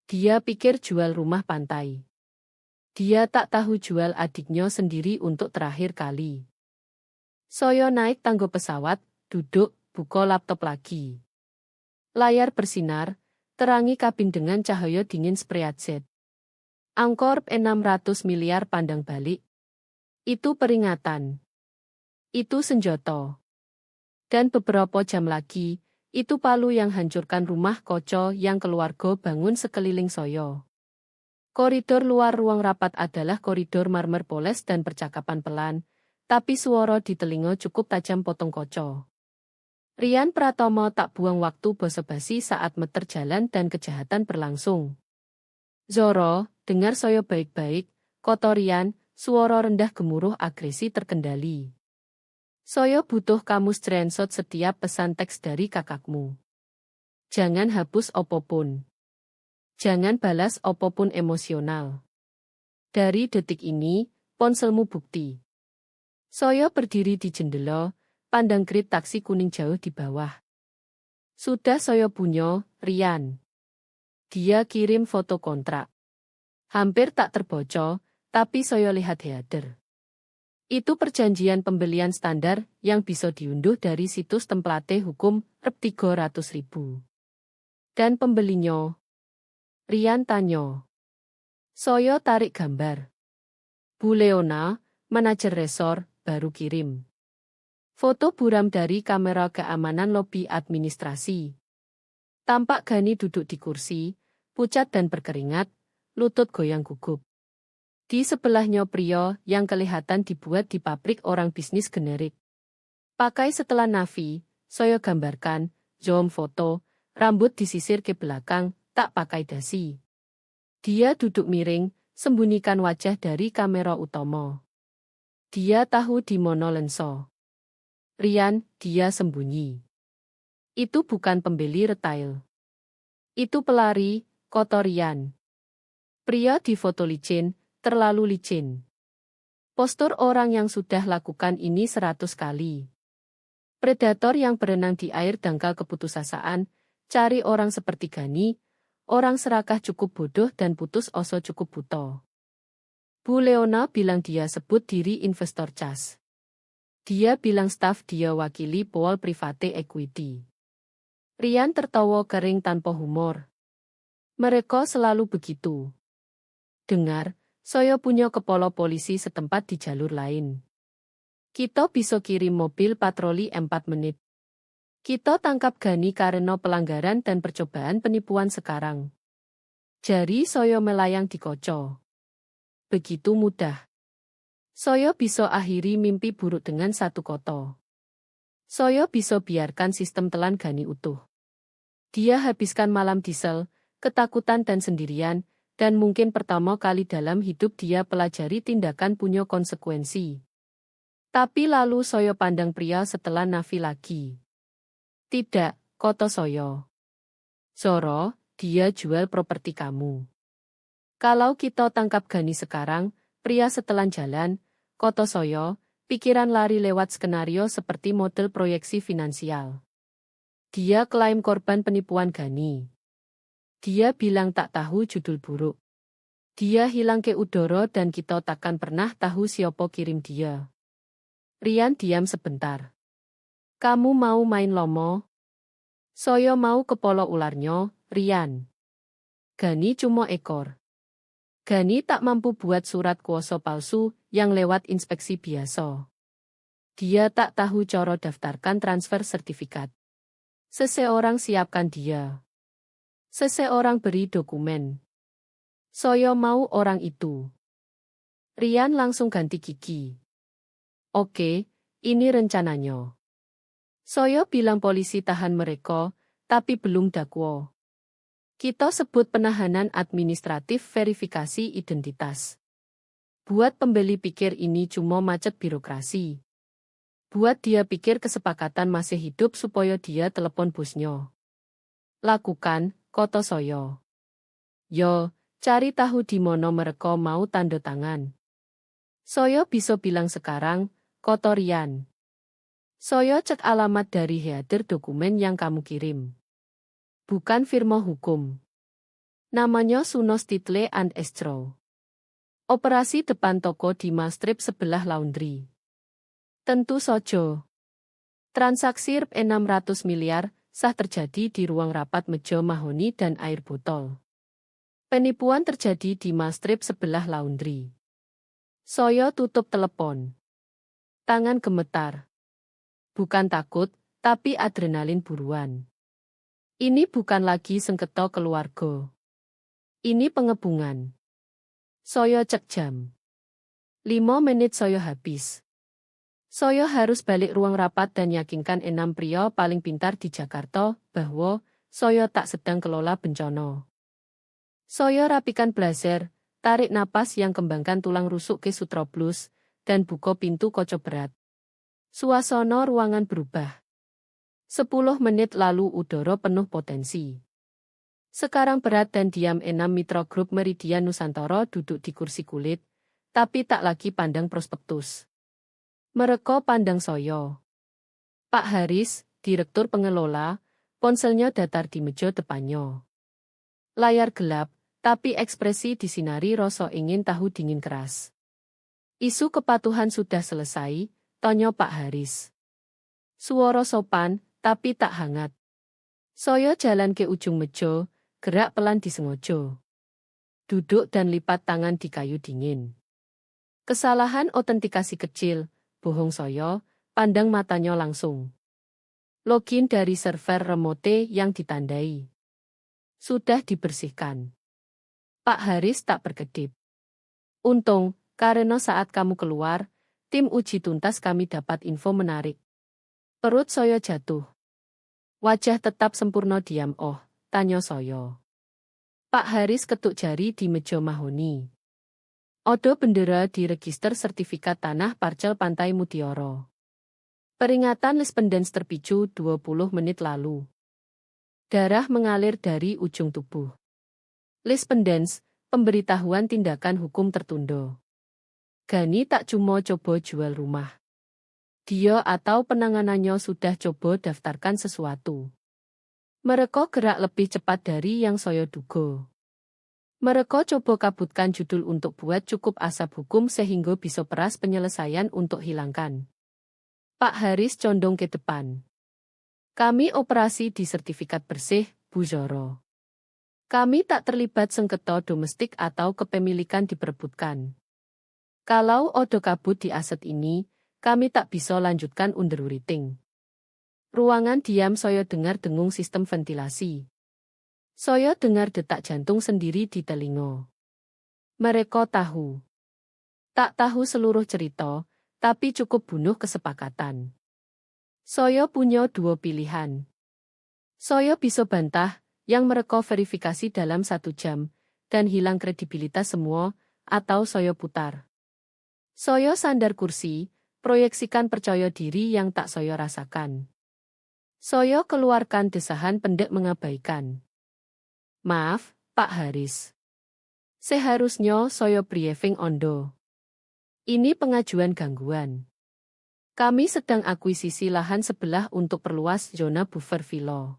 Dia pikir jual rumah pantai. Dia tak tahu jual adiknya sendiri untuk terakhir kali. Soyo naik tangga pesawat, duduk, buka laptop lagi. Layar bersinar, terangi kabin dengan cahaya dingin Spreadjet. Angkor 600 miliar pandang balik. Itu peringatan. Itu senjata. Dan beberapa jam lagi, itu palu yang hancurkan rumah Koco yang keluarga bangun sekeliling Soyo. Koridor luar ruang rapat adalah koridor marmer poles dan percakapan pelan, tapi suara di telinga cukup tajam potong Koco. Rian Pratomo tak buang waktu basa-basi saat meter jalan dan kejahatan berlangsung. Zoro, dengar Soyo baik-baik, kata Rian, suara rendah gemuruh agresi terkendali. Soyo butuh kamu screenshot setiap pesan teks dari kakakmu. Jangan hapus apapun. Jangan balas apapun emosional. Dari detik ini, ponselmu bukti. Soyo berdiri di jendela, pandang grid taksi kuning jauh di bawah. Sudah Soyo punya, Rian. Dia kirim foto kontrak. Hampir tak terbaca, tapi Soyo lihat header. Itu perjanjian pembelian standar yang bisa diunduh dari situs template hukum Rp 300.000. Dan pembelinya? Rian tanya. Soyo tarik gambar. Bu Leona, manajer resor, baru kirim. Foto buram dari kamera keamanan lobi administrasi. Tampak Gani duduk di kursi, pucat dan berkeringat, lutut goyang gugup. Di sebelahnya pria yang kelihatan dibuat di pabrik orang bisnis generik. Pakai setelan navy, Soyo gambarkan, zoom foto, rambut disisir ke belakang, tak pakai dasi. Dia duduk miring, sembunyikan wajah dari kamera utama. Dia tahu di mana lensa. Rian, dia sembunyi. Itu bukan pembeli retail. Itu pelari, kata Rian. Pria di foto licin, terlalu licin. Postur orang yang sudah lakukan ini 100 kali. Predator yang berenang di air dangkal keputusasaan, cari orang seperti Gani, orang serakah cukup bodoh dan putus asa cukup buta. Bu Leona bilang dia sebut diri investor cas. Dia bilang staf dia wakili Powell Private Equity. Rian tertawa kering tanpa humor. Mereka selalu begitu. Dengar, Soyo punya kepala polisi setempat di jalur lain. Kita bisa kirim mobil patroli 4 menit. Kita tangkap Gani karena pelanggaran dan percobaan penipuan sekarang. Jari Soyo melayang di Koco. Begitu mudah. Soyo bisa akhiri mimpi buruk dengan satu kata. Soyo bisa biarkan sistem telan Gani utuh. Dia habiskan malam diesel, ketakutan dan sendirian, dan mungkin pertama kali dalam hidup dia pelajari tindakan punya konsekuensi. Tapi lalu Soyo pandang pria setelah Navi lagi. Tidak, kata Soyo. Zoro, dia jual properti kamu. Kalau kita tangkap Gani sekarang, pria setelan jalan, kata Soyo, pikiran lari lewat skenario seperti model proyeksi finansial. Dia klaim korban penipuan Gani. Dia bilang tak tahu judul buruk. Dia hilang ke udara dan kita takkan pernah tahu siapa kirim dia. Rian diam sebentar. Kamu mau main lomo? Soyo mau kepala ularnya, Rian. Gani cuma ekor. Gani tak mampu buat surat kuasa palsu yang lewat inspeksi biasa. Dia tak tahu cara daftarkan transfer sertifikat. Seseorang siapkan dia. Seseorang beri dokumen. Soyo mau orang itu. Rian langsung ganti gigi. Oke, ini rencananya. Soyo bilang polisi tahan mereka, tapi belum dakwa. Kita sebut penahanan administratif verifikasi identitas. Buat pembeli pikir ini cuma macet birokrasi. Buat dia pikir kesepakatan masih hidup supaya dia telepon bosnya. Lakukan, kata Soyo. Yo, cari tahu di mana mereka mau tanda tangan. Soyo bisa bilang sekarang, kata Rian. Soyo cek alamat dari header dokumen yang kamu kirim. Bukan firma hukum. Namanya Sunos Title and Escrow. Operasi depan toko di Maastricht sebelah laundry. Tentu saja. Transaksi Rp600 miliar sah terjadi di ruang rapat meja mahoni dan air botol. Penipuan terjadi di Maastricht sebelah laundry. Saya tutup telepon. Tangan gemetar. Bukan takut, tapi adrenalin buruan. Ini bukan lagi sengketa keluarga. Ini pengebungan. Saya cek jam. 5 menit saya habis. Saya harus balik ruang rapat dan yakinkan 6 pria paling pintar di Jakarta bahwa saya tak sedang kelola bencana. Saya rapikan blazer, tarik napas yang kembangkan tulang rusuk ke sutroblus, dan buka pintu kaca berat. Suasana ruangan berubah. 10 menit lalu udara penuh potensi. Sekarang berat dan diam 6 mitra grup Meridian Nusantara duduk di kursi kulit, tapi tak lagi pandang prospektus. Mereka pandang saya. Pak Haris, direktur pengelola, ponselnya datar di meja depannya. Layar gelap, tapi ekspresi disinari rasa ingin tahu dingin keras. Isu kepatuhan sudah selesai, tanya Pak Haris. Suara sopan, tapi tak hangat. Saya jalan ke ujung meja, gerak pelan disengaja. Duduk dan lipat tangan di kayu dingin. Kesalahan otentikasi kecil, bohong saya, pandang matanya langsung. Login dari server remote yang ditandai. Sudah dibersihkan. Pak Haris tak berkedip. Untung, karena saat kamu keluar, tim uji tuntas kami dapat info menarik. Perut saya jatuh. Wajah tetap sempurna diam. Oh, tanya saya. Pak Haris ketuk jari di meja mahoni. Odo bendera di register sertifikat tanah parcel Pantai Mutiara. Peringatan Lispendens terpicu 20 menit lalu. Darah mengalir dari ujung tubuh. Lispendens, pemberitahuan tindakan hukum tertunda. Gani tak cuma coba jual rumah. Dia atau penanganannya sudah coba daftarkan sesuatu. Mereka gerak lebih cepat dari yang saya duga. Mereka coba kabutkan judul untuk buat cukup asap hukum sehingga bisa peras penyelesaian untuk hilangkan. Pak Haris condong ke depan. Kami operasi di sertifikat bersih, Bu Zoro. Kami tak terlibat sengketa domestik atau kepemilikan diperebutkan. Kalau Odo kabut di aset ini, kami tak bisa lanjutkan underwriting. Ruangan diam saya dengar dengung sistem ventilasi. Saya dengar detak jantung sendiri di telinga. Mereka tahu. Tak tahu seluruh cerita, tapi cukup bunuh kesepakatan. Saya punya 2 pilihan. Saya bisa bantah, yang mereka verifikasi dalam 1 jam, dan hilang kredibilitas semua, atau saya putar. Saya sandar kursi, proyeksikan percaya diri yang tak saya rasakan. Saya keluarkan desahan pendek mengabaikan. Maaf, Pak Haris. Seharusnya saya briefing Ondo. Ini pengajuan gangguan. Kami sedang akuisisi lahan sebelah untuk perluas zona buffer villa.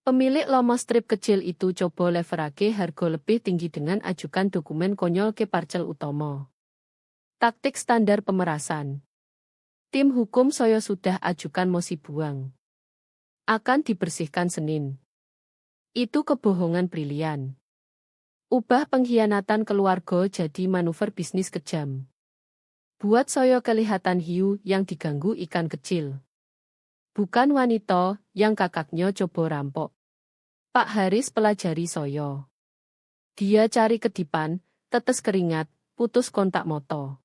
Pemilik loma strip kecil itu coba leverage harga lebih tinggi dengan ajukan dokumen konyol ke parcel utama. Taktik standar pemerasan. Tim hukum saya sudah ajukan mosi buang. Akan dibersihkan Senin. Itu kebohongan brilian. Ubah pengkhianatan keluarga jadi manuver bisnis kejam. Buat saya kelihatan hiu yang diganggu ikan kecil. Bukan wanita yang kakaknya coba rampok. Pak Haris pelajari saya. Dia cari kedipan, tetes keringat, putus kontak moto.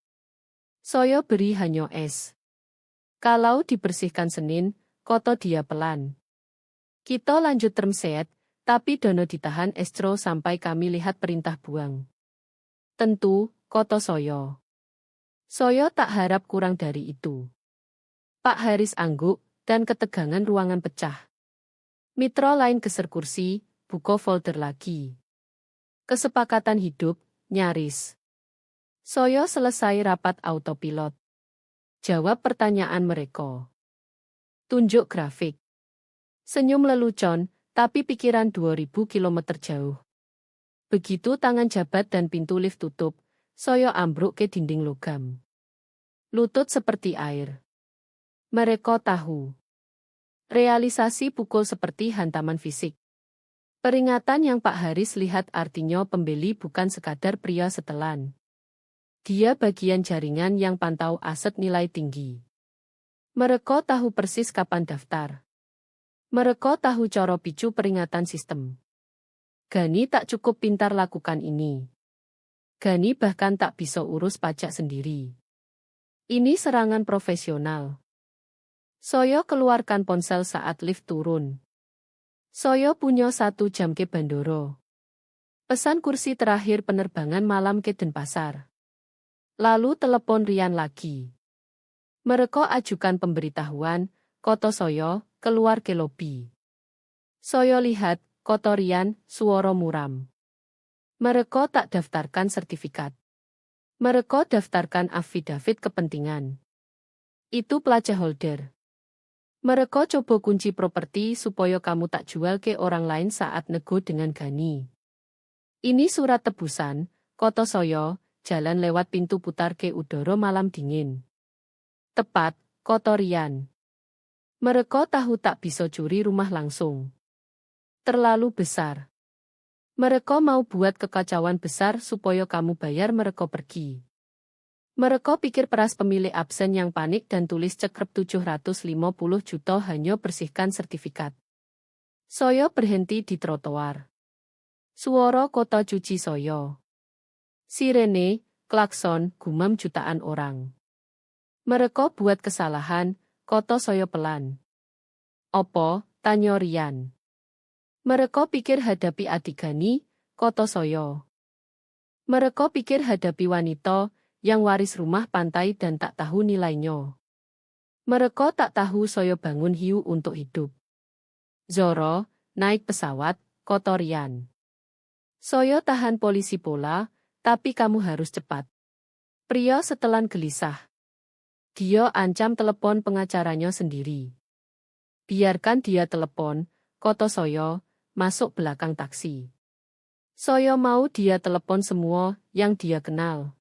Saya beri hanya es. Kalau dibersihkan Senin, koto dia pelan. Kita lanjut term sheet, tapi dono ditahan estro sampai kami lihat perintah buang. Tentu, koto saya. Saya tak harap kurang dari itu. Pak Haris angguk, dan ketegangan ruangan pecah. Mitra lain geser kursi, buka folder lagi. Kesepakatan hidup, nyaris. Saya selesai rapat autopilot. Jawab pertanyaan mereka. Tunjuk grafik. Senyum lelucon, tapi pikiran 2000 km jauh. Begitu tangan jabat dan pintu lift tutup, Saya ambruk ke dinding logam. Lutut seperti air. Mereka tahu. Realisasi pukul seperti hantaman fisik. Peringatan yang Pak Haris lihat artinya pembeli bukan sekadar pria setelan. Dia bagian jaringan yang pantau aset nilai tinggi. Mereka tahu persis kapan daftar. Mereka tahu cara picu peringatan sistem. Gani tak cukup pintar lakukan ini. Gani bahkan tak bisa urus pajak sendiri. Ini serangan profesional. Saya keluarkan ponsel saat lift turun. Saya punya 1 jam ke Bandoro. Pesan kursi terakhir penerbangan malam ke Denpasar. Lalu telepon Rian lagi. Mereka ajukan pemberitahuan, koto saya, keluar ke lobi. Saya lihat, koto Rian, suara muram. Mereka tak daftarkan sertifikat. Mereka daftarkan affidavit kepentingan. Itu placeholder. Mereka coba kunci properti supaya kamu tak jual ke orang lain saat nego dengan Gani. Ini surat tebusan, koto saya, jalan lewat pintu putar ke udara malam dingin. Tepat, koto Rian. Mereka tahu tak bisa curi rumah langsung. Terlalu besar. Mereka mau buat kekacauan besar supaya kamu bayar mereka pergi. Mereka pikir peras pemilik absen yang panik dan tulis cekrep 750 juta hanya bersihkan sertifikat. Saya berhenti di trotoar. Suara kota cuci saya. Sirene, klakson, gumam jutaan orang. Mereka buat kesalahan, kota saya pelan. Opo, tanya Rian. Mereka pikir hadapi adik Gani, kota saya. Mereka pikir hadapi wanita, yang waris rumah pantai dan tak tahu nilainya. Mereka tak tahu saya bangun hiu untuk hidup. Zoro, naik pesawat, koto Rian. Saya tahan polisi pola, tapi kamu harus cepat. Pria setelan gelisah. Dia ancam telepon pengacaranya sendiri. Biarkan dia telepon, koto saya, masuk belakang taksi. Saya mau dia telepon semua yang dia kenal.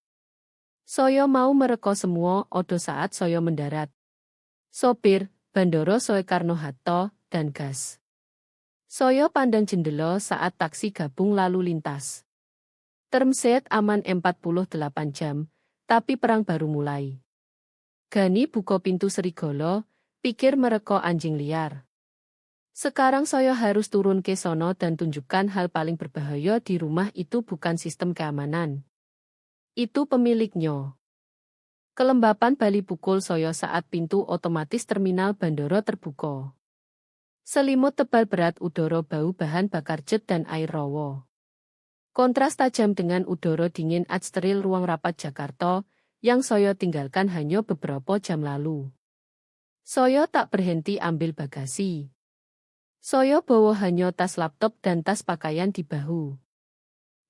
Saya mau mereka semua odo saat saya mendarat. Sopir, Bandara Soekarno-Hatta, dan gas. Saya pandang jendela saat taksi gabung lalu lintas. Term set aman 48 jam, tapi perang baru mulai. Gani buka pintu serigala, pikir mereka anjing liar. Sekarang saya harus turun ke sono dan tunjukkan hal paling berbahaya di rumah itu bukan sistem keamanan. Itu pemiliknya. Kelembapan Bali pukul saya saat pintu otomatis terminal bandara terbuka. Selimut tebal berat udara bau bahan bakar jet dan air rawa. Kontras tajam dengan udara dingin steril ruang rapat Jakarta, yang saya tinggalkan hanya beberapa jam lalu. Saya tak berhenti ambil bagasi. Saya bawa hanya tas laptop dan tas pakaian di bahu.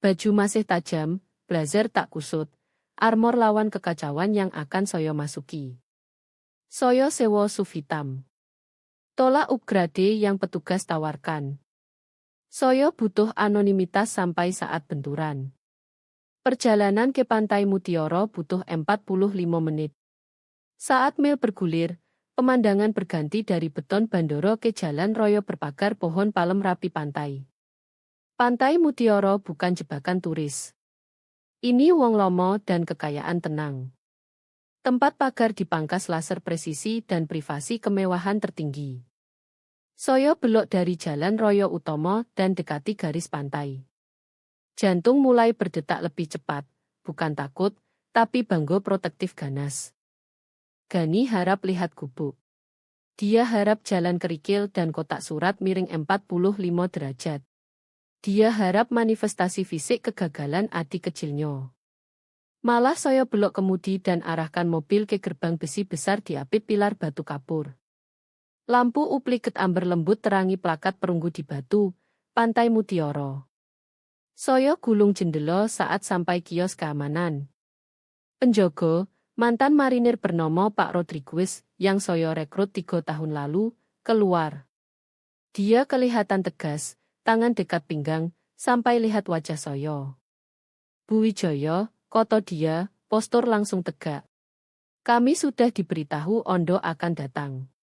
Baju masih tajam, blazer tak kusut, armor lawan kekacauan yang akan saya masuki. Saya sewa SUV hitam. Tolak upgrade yang petugas tawarkan. Saya butuh anonimitas sampai saat benturan. Perjalanan ke Pantai Mutiara butuh 45 menit. Saat mil bergulir, pemandangan berganti dari beton bandara ke jalan raya berpagar pohon palem rapi pantai. Pantai Mutiara bukan jebakan turis. Ini wong lomo dan kekayaan tenang. Tempat pagar dipangkas laser presisi dan privasi kemewahan tertinggi. Saya belok dari jalan raya utama dan dekati garis pantai. Jantung mulai berdetak lebih cepat, bukan takut, tapi bangga protektif ganas. Gani harap lihat gubuk. Dia harap jalan kerikil dan kotak surat miring 45 derajat. Dia harap manifestasi fisik kegagalan adik kecilnya. Malah saya belok kemudi dan arahkan mobil ke gerbang besi besar diapit pilar batu kapur. Lampu upliket amber lembut terangi plakat perunggu di batu, Pantai Mutiara. Saya gulung jendela saat sampai kios keamanan. Penjaga, mantan marinir bernama Pak Rodriguez, yang saya rekrut 3 tahun lalu, keluar. Dia kelihatan tegas, tangan dekat pinggang, sampai lihat wajah saya. Bu Wijaya, koto dia, postur langsung tegak. Kami sudah diberitahu Ondo akan datang.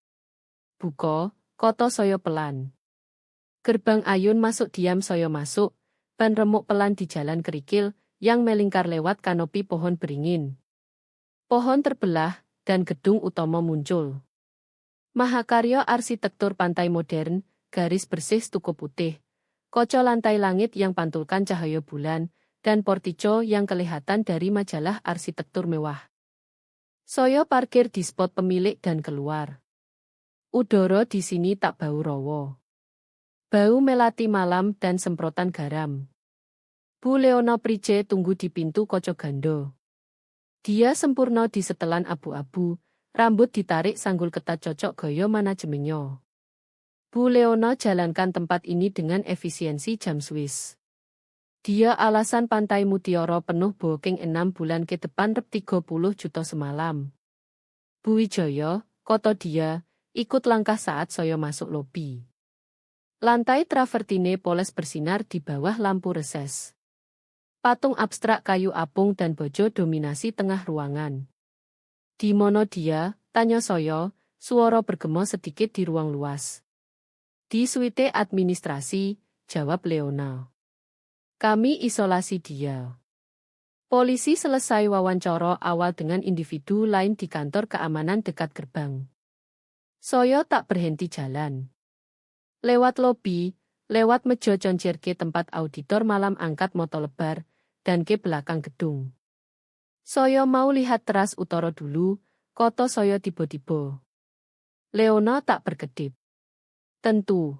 Buko, koto saya pelan. Gerbang ayun masuk diam saya masuk, ban remuk pelan di jalan kerikil, yang melingkar lewat kanopi pohon beringin. Pohon terbelah, dan gedung utama muncul. Mahakarya arsitektur pantai modern, garis bersih stuko putih, kaca lantai langit yang pantulkan cahaya bulan, dan portico yang kelihatan dari majalah arsitektur mewah. Saya parkir di spot pemilik dan keluar. Udara di sini tak bau rowo. Bau melati malam dan semprotan garam. Bu Leona Price tunggu di pintu kaca gando. Dia sempurna di setelan abu-abu, rambut ditarik sanggul ketat cocok gaya manajemennya. Bu Leona jalankan tempat ini dengan efisiensi jam Swiss. Dia alasan pantai Mutiara penuh booking 6 bulan ke depan rep 30 juta semalam. Bu Wijaya, koto dia, ikut langkah saat saya masuk lobi. Lantai travertine poles bersinar di bawah lampu reses. Patung abstrak kayu apung dan bojo dominasi tengah ruangan. Di mono dia, tanya saya, suara bergema sedikit di ruang luas. Di suite administrasi, jawab Leona. Kami isolasi dia. Polisi selesai wawancara awal dengan individu lain di kantor keamanan dekat gerbang. Saya tak berhenti jalan. Lewat lobi, lewat meja concir ke tempat auditor malam angkat moto lebar, dan ke belakang gedung. Saya mau lihat teras utara dulu, koto saya tiba-tiba. Leona tak berkedip. Tentu.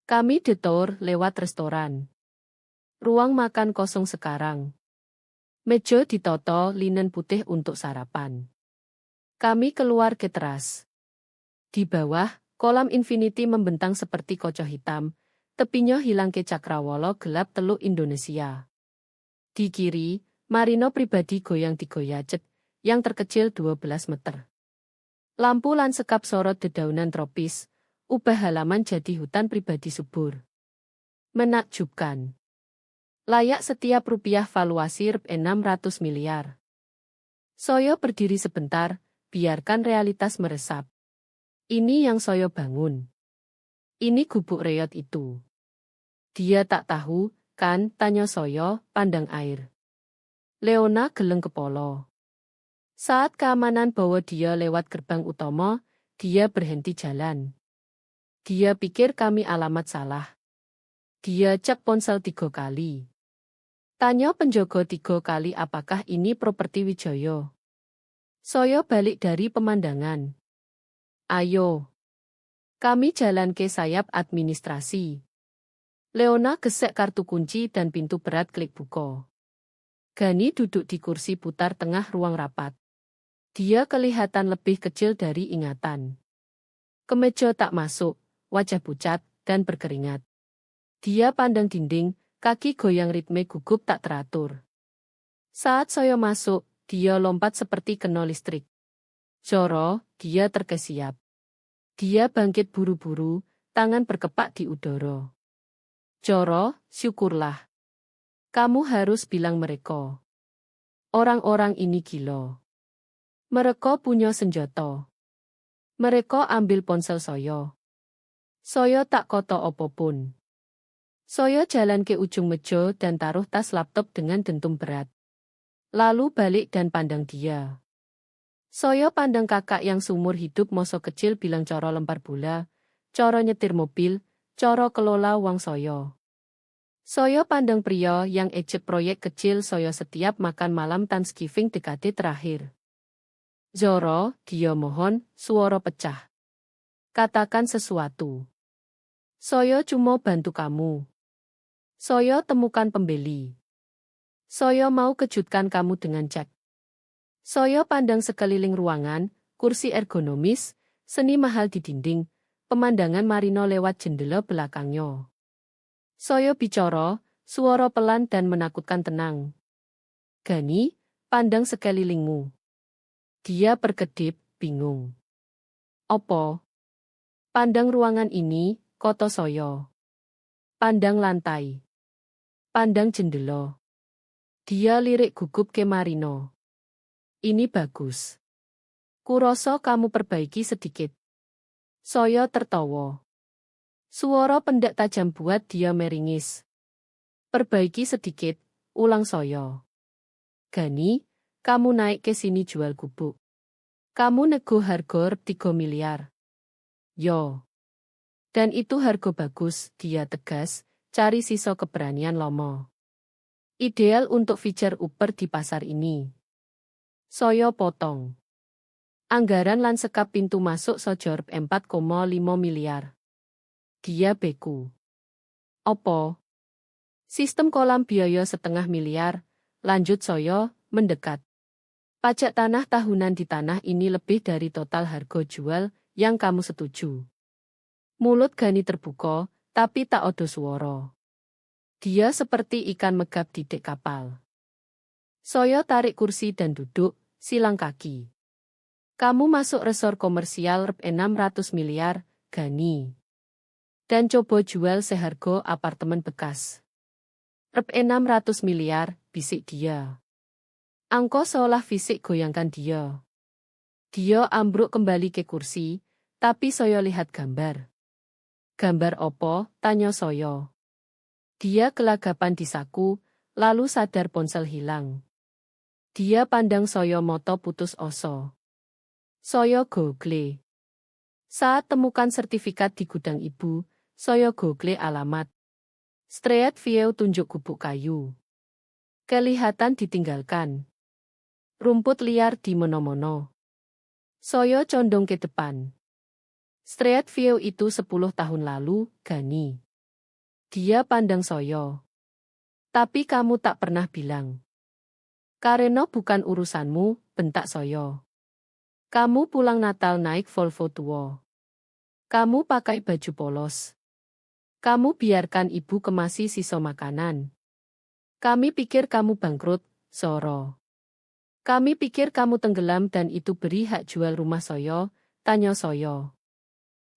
Kami detour lewat restoran. Ruang makan kosong sekarang. Meja ditoto linen putih untuk sarapan. Kami keluar ke teras. Di bawah, kolam infinity membentang seperti kaca hitam, tepinya hilang ke cakrawala gelap Teluk Indonesia. Di kiri, marino pribadi goyang digoyacet, yang terkecil 12 meter. Lampu lan sekap sorot dedaunan tropis, ubah halaman jadi hutan pribadi subur. Menakjubkan. Layak setiap rupiah valuasi Rp 600 miliar. Saya berdiri sebentar, biarkan realitas meresap. Ini yang saya bangun. Ini gubuk reot itu. Dia tak tahu, kan, tanya saya, pandang air. Leona geleng kepala. Saat keamanan bawa dia lewat gerbang utama, dia berhenti jalan. Dia pikir kami alamat salah. Dia cek ponsel 3 kali. Tanya penjaga 3 kali apakah ini properti Wijaya. Saya balik dari pemandangan. Ayo. Kami jalan ke sayap administrasi. Leona gesek kartu kunci dan pintu berat klik buka. Gani duduk di kursi putar tengah ruang rapat. Dia kelihatan lebih kecil dari ingatan. Kemeja tak masuk, wajah pucat, dan berkeringat. Dia pandang dinding, kaki goyang ritme gugup tak teratur. Saat saya masuk, dia lompat seperti kena listrik. Joro, dia terkesiap. Dia bangkit buru-buru, tangan berkepak di udara. Joro, syukurlah. Kamu harus bilang mereka. Orang-orang ini gila. Mereka punya senjata. Mereka ambil ponsel saya. Saya tak koto apapun. Saya jalan ke ujung meja dan taruh tas laptop dengan dentum berat. Lalu balik dan pandang dia. Saya pandang kakak yang seumur hidup masa kecil bilang coro lempar bola, coro nyetir mobil, coro kelola uang saya. Saya pandang pria yang ejek proyek kecil saya setiap makan malam Thanksgiving dekade terakhir. Zoro, dia mohon, suara pecah. Katakan sesuatu. Saya cuma bantu kamu. Saya temukan pembeli. Saya mau kejutkan kamu dengan cek. Saya pandang sekeliling ruangan, kursi ergonomis, seni mahal di dinding, pemandangan marino lewat jendela belakangnya. Saya bicara, suara pelan dan menakutkan tenang. Gani, pandang sekelilingmu. Dia berkedip, bingung. Opo? Pandang ruangan ini, koto saya. Pandang lantai. Pandang jendela. Dia lirik gugup ke Marino. Ini bagus. Kuroso kamu perbaiki sedikit. Saya tertawa. Suara pendak tajam buat dia meringis. Perbaiki sedikit, ulang saya. Gani, kamu naik ke sini jual gubuk. Kamu nego harga 3 miliar. Yo. Dan itu harga bagus, dia tegas, cari sisa keberanian lomo. Ideal untuk feature Uber di pasar ini. Saya potong. Anggaran lan sekap pintu masuk sojor 4,5 miliar. Dia beku. Opo? Sistem kolam biaya 0,5 miliar, lanjut saya, mendekat. Pajak tanah tahunan di tanah ini lebih dari total harga jual yang kamu setuju. Mulut Gani terbuka, tapi tak ada suara. Dia seperti ikan megap di dek kapal. Saya tarik kursi dan duduk, silang kaki. Kamu masuk resor komersial rp 600 miliar, Gani. Dan coba jual seharga apartemen bekas. Rp 600 miliar, bisik dia. Angko seolah fisik goyangkan dia. Dia ambruk kembali ke kursi, tapi saya lihat gambar. Gambar opo? Tanya saya. Dia kelagapan di saku, lalu sadar ponsel hilang. Dia pandang saya moto putus oso. Saya google. Saat temukan sertifikat di gudang ibu, saya google alamat. Street View tunjuk gubuk kayu. Kelihatan ditinggalkan. Rumput liar di mono-mono. Saya condong ke depan. Street View itu 10 tahun lalu, Gani. Dia pandang saya. Tapi kamu tak pernah bilang. Karena bukan urusanmu, bentak saya. Kamu pulang Natal naik Volvo tua. Kamu pakai baju polos. Kamu biarkan ibu kemasi sisa makanan. Kami pikir kamu bangkrut, Soro. Kami pikir kamu tenggelam dan itu beri hak jual rumah saya, tanya saya.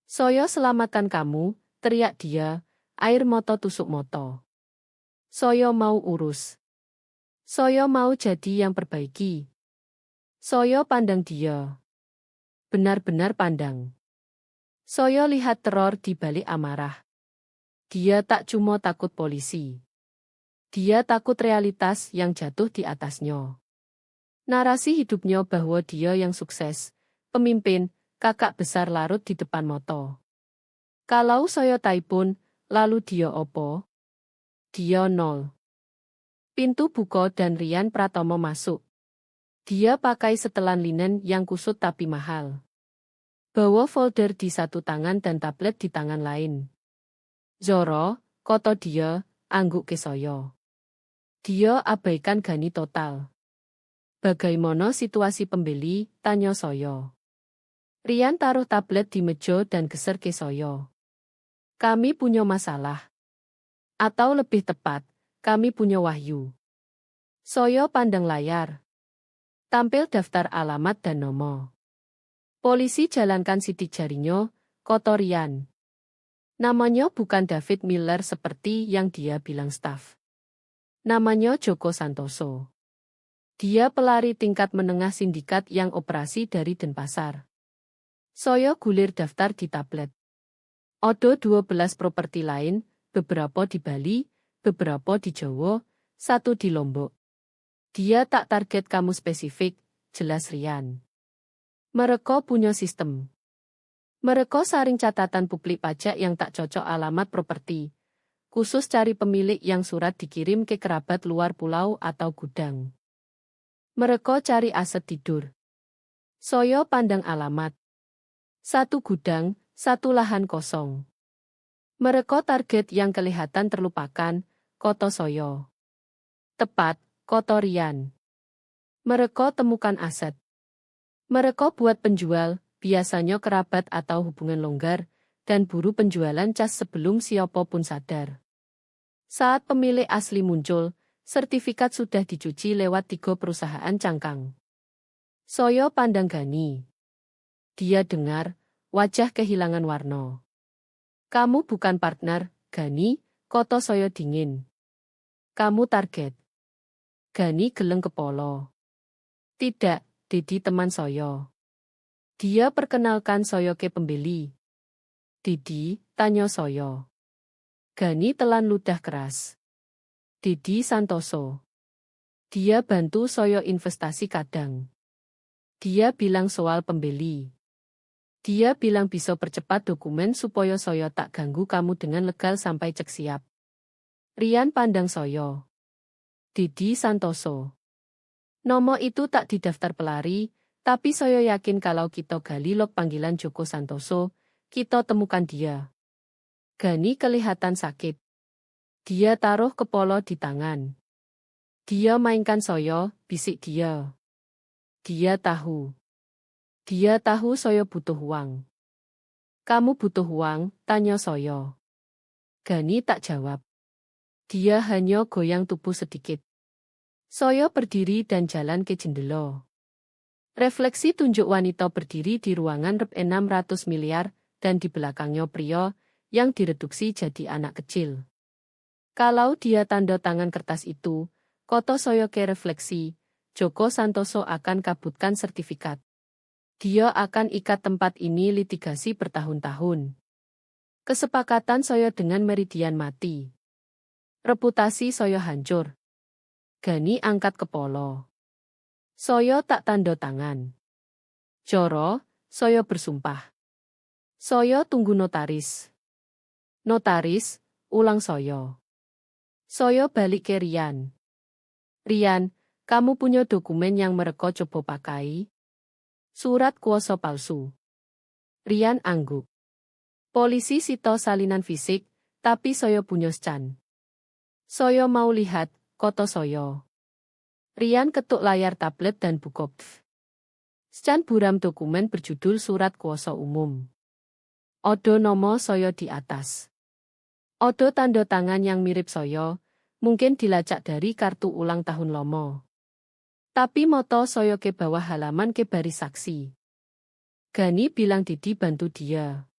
Saya selamatkan kamu, teriak dia, air mata tusuk mata. Saya mau urus. Saya mau jadi yang perbaiki. Saya pandang dia. Benar-benar pandang. Saya lihat teror di balik amarah. Dia tak cuma takut polisi. Dia takut realitas yang jatuh di atasnya. Narasi hidupnya bahwa dia yang sukses, pemimpin, kakak besar larut di depan mata. Kalau saya taipun, lalu dia opo? Dia nol. Pintu buka dan Rian Pratomo masuk. Dia pakai setelan linen yang kusut tapi mahal. Bawa folder di satu tangan dan tablet di tangan lain. Zoro, koto dia, angguk ke saya. Dia abaikan Gani total. Bagaimana situasi pembeli, tanya saya. Rian taruh tablet di meja dan geser ke saya. Kami punya masalah. Atau lebih tepat, kami punya wahyu. Saya pandang layar. Tampil daftar alamat dan nomor. Polisi jalankan sidik jarinya, koto Rian. Namanya bukan David Miller seperti yang dia bilang staf. Namanya Joko Santoso. Dia pelari tingkat menengah sindikat yang operasi dari Denpasar. Saya gulir daftar di tablet. Ada 12 properti lain, beberapa di Bali, beberapa di Jawa, 1 di Lombok. Dia tak target kamu spesifik, jelas Rian. Mereka punya sistem. Mereka saring catatan publik pajak yang tak cocok alamat properti, khusus cari pemilik yang surat dikirim ke kerabat luar pulau atau gudang. Mereka cari aset tidur. Saya pandang alamat. 1 gudang, 1 lahan kosong. Mereka target yang kelihatan terlupakan, koto saya. Tepat, koto Rian. Mereka temukan aset. Mereka buat penjual, biasanya kerabat atau hubungan longgar, dan buru penjualan cas sebelum siapapun sadar. Saat pemilik asli muncul, sertifikat sudah dicuci lewat 3 perusahaan cangkang. Saya pandang Gani. Dia dengar, wajah kehilangan warna. Kamu bukan partner, Gani, koto saya dingin. Kamu target. Gani geleng kepala. Tidak, Dedi teman saya. Dia perkenalkan saya ke pembeli. Dedi, tanya saya. Gani telan ludah keras. Dedi Santoso. Dia bantu saya investasi kadang. Dia bilang soal pembeli. Dia bilang bisa percepat dokumen supaya saya tak ganggu kamu dengan legal sampai cek siap. Rian pandang saya. Dedi Santoso. Nomor itu tak didaftar pelari, tapi saya yakin kalau kita gali log panggilan Joko Santoso, kita temukan dia. Gani kelihatan sakit. Dia taruh kepala di tangan. Dia mainkan saya, bisik dia. Dia tahu. Dia tahu saya butuh uang. Kamu butuh uang, tanya saya. Gani tak jawab. Dia hanya goyang tubuh sedikit. Saya berdiri dan jalan ke jendela. Refleksi tunjuk wanita berdiri di ruangan rep 600 miliar dan di belakangnya pria yang direduksi jadi anak kecil. Kalau dia tanda tangan kertas itu, koto saya ke refleksi, Joko Santoso akan kabutkan sertifikat. Dia akan ikat tempat ini litigasi bertahun-tahun. Kesepakatan saya dengan Meridian mati. Reputasi saya hancur. Gani angkat kepala. Saya tak tanda tangan. Joro, saya bersumpah. Saya tunggu notaris. Notaris, ulang saya. Saya balik ke Rian. Rian, kamu punya dokumen yang mereka coba pakai? Surat kuasa palsu. Rian angguk. Polisi sito salinan fisik, tapi saya punya scan. Saya mau lihat, koto saya. Rian ketuk layar tablet dan buka pf. Scan buram dokumen berjudul Surat Kuasa Umum. Odo nomo saya di atas. Odo tanda tangan yang mirip saya, mungkin dilacak dari kartu ulang tahun lomo. Tapi moto saya ke bawah halaman ke baris saksi. Gani bilang Didi bantu dia.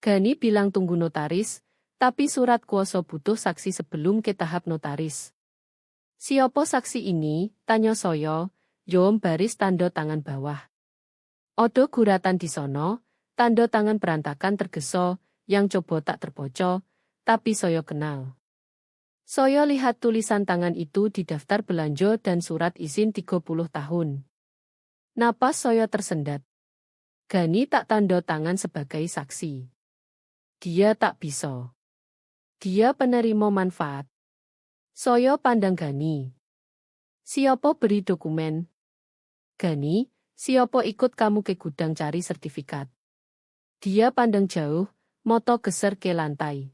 Gani bilang tunggu notaris, tapi surat kuasa butuh saksi sebelum ke tahap notaris. Siapa saksi ini? Tanya saya, Yom baris tanda tangan bawah. Odo guratan di sono, tanda tangan berantakan tergesa, yang coba tak terpocok, tapi saya kenal. Saya lihat tulisan tangan itu di daftar belanja dan surat izin 30 tahun. Napas saya tersendat. Gani tak tanda tangan sebagai saksi. Dia tak bisa. Dia penerima manfaat. Saya pandang Gani. Siapa beri dokumen? Gani, siapa ikut kamu ke gudang cari sertifikat? Dia pandang jauh, moto geser ke lantai.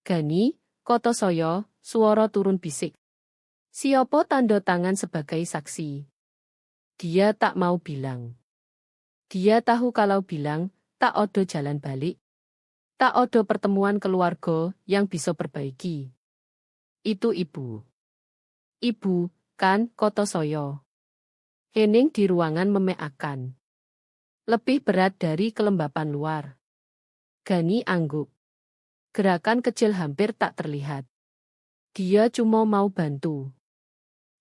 Gani, koto saya, suara turun bisik. Siapa tanda tangan sebagai saksi? Dia tak mau bilang. Dia tahu kalau bilang, tak ada jalan balik. Tak ada pertemuan keluarga yang bisa perbaiki. Itu ibu. Ibu, kan, koto saya. Hening di ruangan memeakan. Lebih berat dari kelembapan luar. Gani angguk. Gerakan kecil hampir tak terlihat. Dia cuma mau bantu.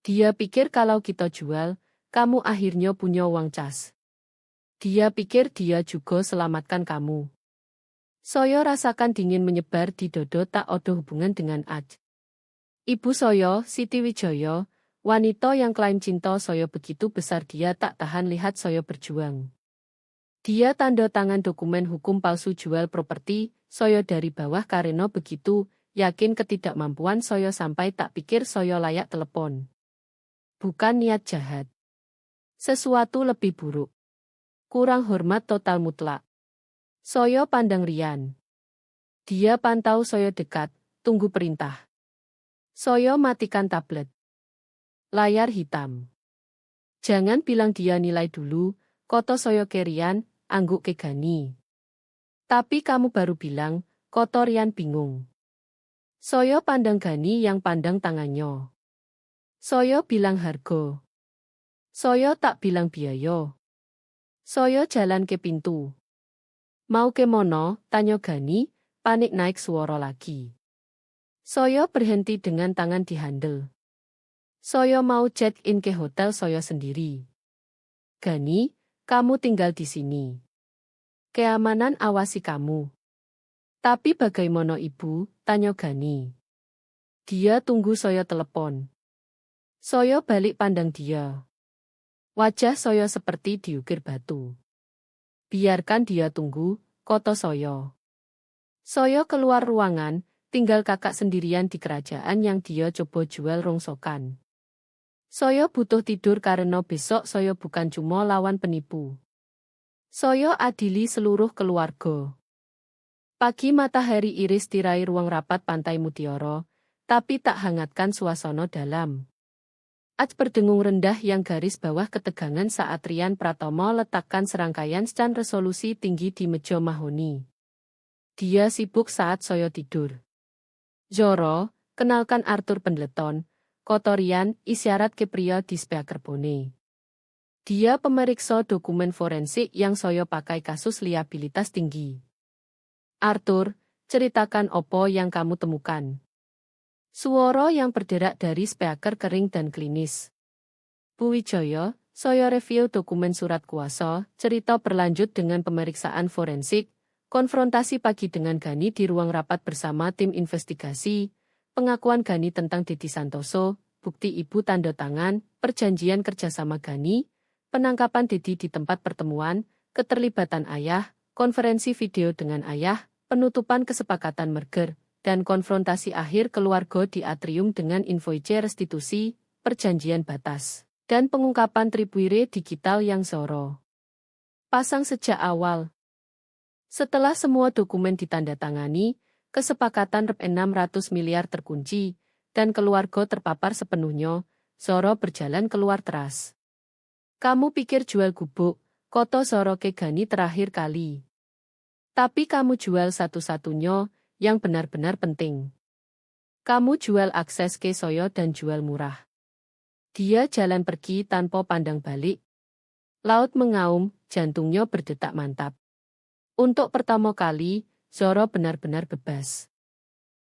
Dia pikir kalau kita jual, kamu akhirnya punya uang cas. Dia pikir dia juga selamatkan kamu. Saya rasakan dingin menyebar di dodo tak ada hubungan dengan Aj. Ibu saya, Siti Wijaya, wanita yang klaim cinta saya begitu besar dia tak tahan lihat saya berjuang. Dia tanda tangan dokumen hukum palsu jual properti, saya dari bawah karena begitu, yakin ketidakmampuan saya sampai tak pikir saya layak telepon. Bukan niat jahat. Sesuatu lebih buruk. Kurang hormat total mutlak. Saya pandang Rian. Dia pantau saya dekat, tunggu perintah. Saya matikan tablet. Layar hitam. Jangan bilang dia nilai dulu, koto saya ke Rian, angguk ke Gani. Tapi kamu baru bilang, koto Rian bingung. Saya pandang Gani yang pandang tangannya. Saya bilang harga. Saya tak bilang biaya. Saya jalan ke pintu. Mau ke mono, tanya Gani, panik naik suara lagi. Saya berhenti dengan tangan di handle. Saya mau check-in ke hotel saya sendiri. Gani, kamu tinggal di sini. Keamanan awasi kamu. Tapi bagaimana ibu? Tanya Gani. Dia tunggu saya telepon. Saya balik pandang dia. Wajah saya seperti diukir batu. Biarkan dia tunggu, kata saya. Saya keluar ruangan, tinggal kakak sendirian di kerajaan yang dia coba jual rongsokan. Saya butuh tidur karena besok saya bukan cuma lawan penipu. Saya adili seluruh keluarga. Pagi matahari iris tirai ruang rapat Pantai Mutiara, tapi tak hangatkan suasana dalam. Berdengung rendah yang garis bawah ketegangan saat Rian Pratomo letakkan serangkaian scan resolusi tinggi di meja mahoni. Dia sibuk saat saya tidur. Zoro, kenalkan Arthur Pendleton, kata Rian, isyarat ke pria di speakerphone. Dia pemeriksa dokumen forensik yang saya pakai kasus liabilitas tinggi. Arthur, ceritakan apa yang kamu temukan. Suara yang berderak dari speaker kering dan klinis. Bu Wijaya, saya review dokumen surat kuasa, cerita berlanjut dengan pemeriksaan forensik, konfrontasi pagi dengan Gani di ruang rapat bersama tim investigasi, pengakuan Gani tentang Dedi Santoso, bukti ibu tanda tangan, perjanjian kerjasama Gani, penangkapan Dedi di tempat pertemuan, keterlibatan ayah, konferensi video dengan ayah, penutupan kesepakatan merger, dan konfrontasi akhir keluarga di atrium dengan invoice restitusi, perjanjian batas, dan pengungkapan Tribwire digital yang Zoro pasang sejak awal. Setelah semua dokumen ditandatangani, kesepakatan Rp 600 miliar terkunci, dan keluarga terpapar sepenuhnya, Zoro berjalan keluar teras. Kamu pikir jual gubuk, kata Zoro ke Gani terakhir kali. Tapi kamu jual satu-satunya, yang benar-benar penting. Kamu jual akses ke Soyo dan jual murah. Dia jalan pergi tanpa pandang balik. Laut mengaum, jantungnya berdetak mantap. Untuk pertama kali, Zoro benar-benar bebas.